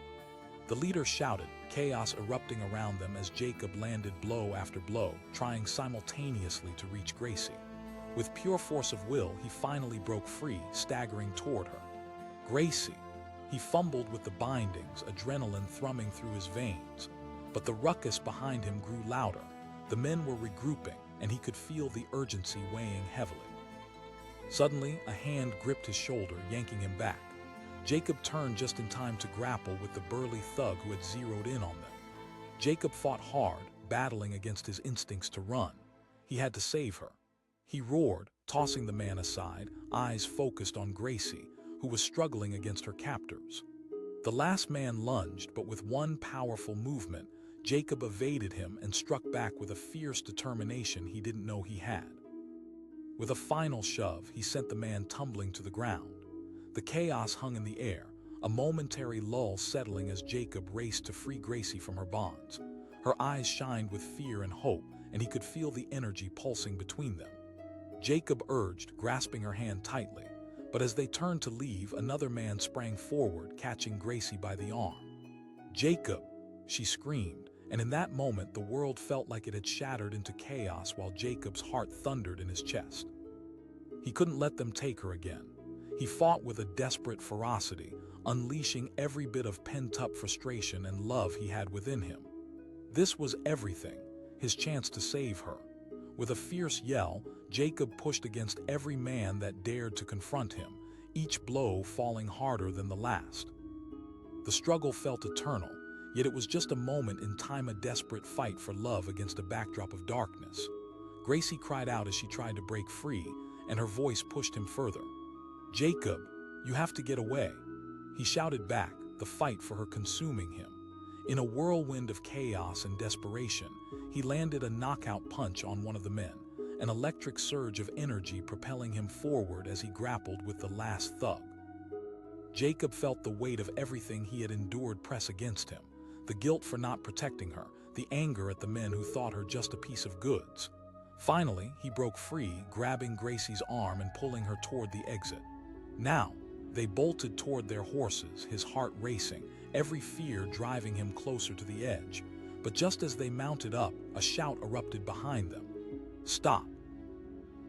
The leader shouted, chaos erupting around them as Jacob landed blow after blow, trying simultaneously to reach Gracie. With pure force of will, he finally broke free, staggering toward her. Gracie! He fumbled with the bindings, adrenaline thrumming through his veins. But the ruckus behind him grew louder. The men were regrouping, and he could feel the urgency weighing heavily. Suddenly, a hand gripped his shoulder, yanking him back. Jacob turned just in time to grapple with the burly thug who had zeroed in on them. Jacob fought hard, battling against his instincts to run. He had to save her. He roared, tossing the man aside, eyes focused on Gracie, who was struggling against her captors. The last man lunged, but with one powerful movement, Jacob evaded him and struck back with a fierce determination he didn't know he had. With a final shove, he sent the man tumbling to the ground. The chaos hung in the air, a momentary lull settling as Jacob raced to free Gracie from her bonds. Her eyes shined with fear and hope, and he could feel the energy pulsing between them. Jacob urged, grasping her hand tightly, but as they turned to leave, another man sprang forward, catching Gracie by the arm. Jacob! She screamed, and in that moment the world felt like it had shattered into chaos while Jacob's heart thundered in his chest. He couldn't let them take her again. He fought with a desperate ferocity, unleashing every bit of pent-up frustration and love he had within him. This was everything, his chance to save her. With a fierce yell, Jacob pushed against every man that dared to confront him, each blow falling harder than the last. The struggle felt eternal, yet it was just a moment in time, a desperate fight for love against a backdrop of darkness. Gracie cried out as she tried to break free, and her voice pushed him further. "Jacob, you have to get away," he shouted back, the fight for her consuming him. In a whirlwind of chaos and desperation, he landed a knockout punch on one of the men, an electric surge of energy propelling him forward as he grappled with the last thug. Jacob felt the weight of everything he had endured press against him, the guilt for not protecting her, the anger at the men who thought her just a piece of goods. Finally, he broke free, grabbing Gracie's arm and pulling her toward the exit. Now, they bolted toward their horses, his heart racing, every fear driving him closer to the edge. But just as they mounted up, a shout erupted behind them. "Stop!"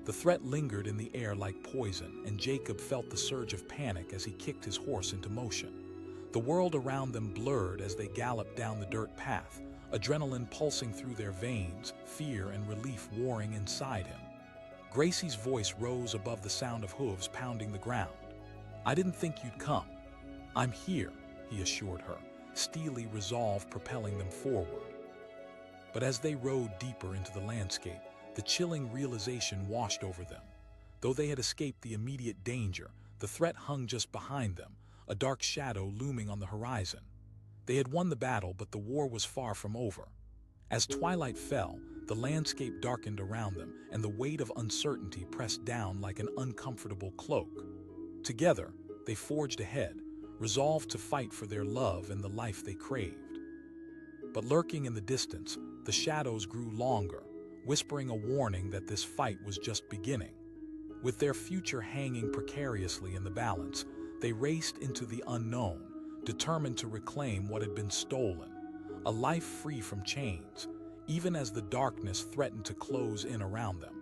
The threat lingered in the air like poison, and Jacob felt the surge of panic as he kicked his horse into motion. The world around them blurred as they galloped down the dirt path, adrenaline pulsing through their veins, fear and relief warring inside him. Gracie's voice rose above the sound of hooves pounding the ground. "I didn't think you'd come." "I'm here," he assured her, steely resolve propelling them forward. But as they rode deeper into the landscape, the chilling realization washed over them. Though they had escaped the immediate danger, the threat hung just behind them, a dark shadow looming on the horizon. They had won the battle, but the war was far from over. As twilight fell, the landscape darkened around them, and the weight of uncertainty pressed down like an uncomfortable cloak. Together, they forged ahead, resolved to fight for their love and the life they craved. But lurking in the distance, the shadows grew longer, whispering a warning that this fight was just beginning. With their future hanging precariously in the balance, they raced into the unknown, determined to reclaim what had been stolen, a life free from chains, even as the darkness threatened to close in around them.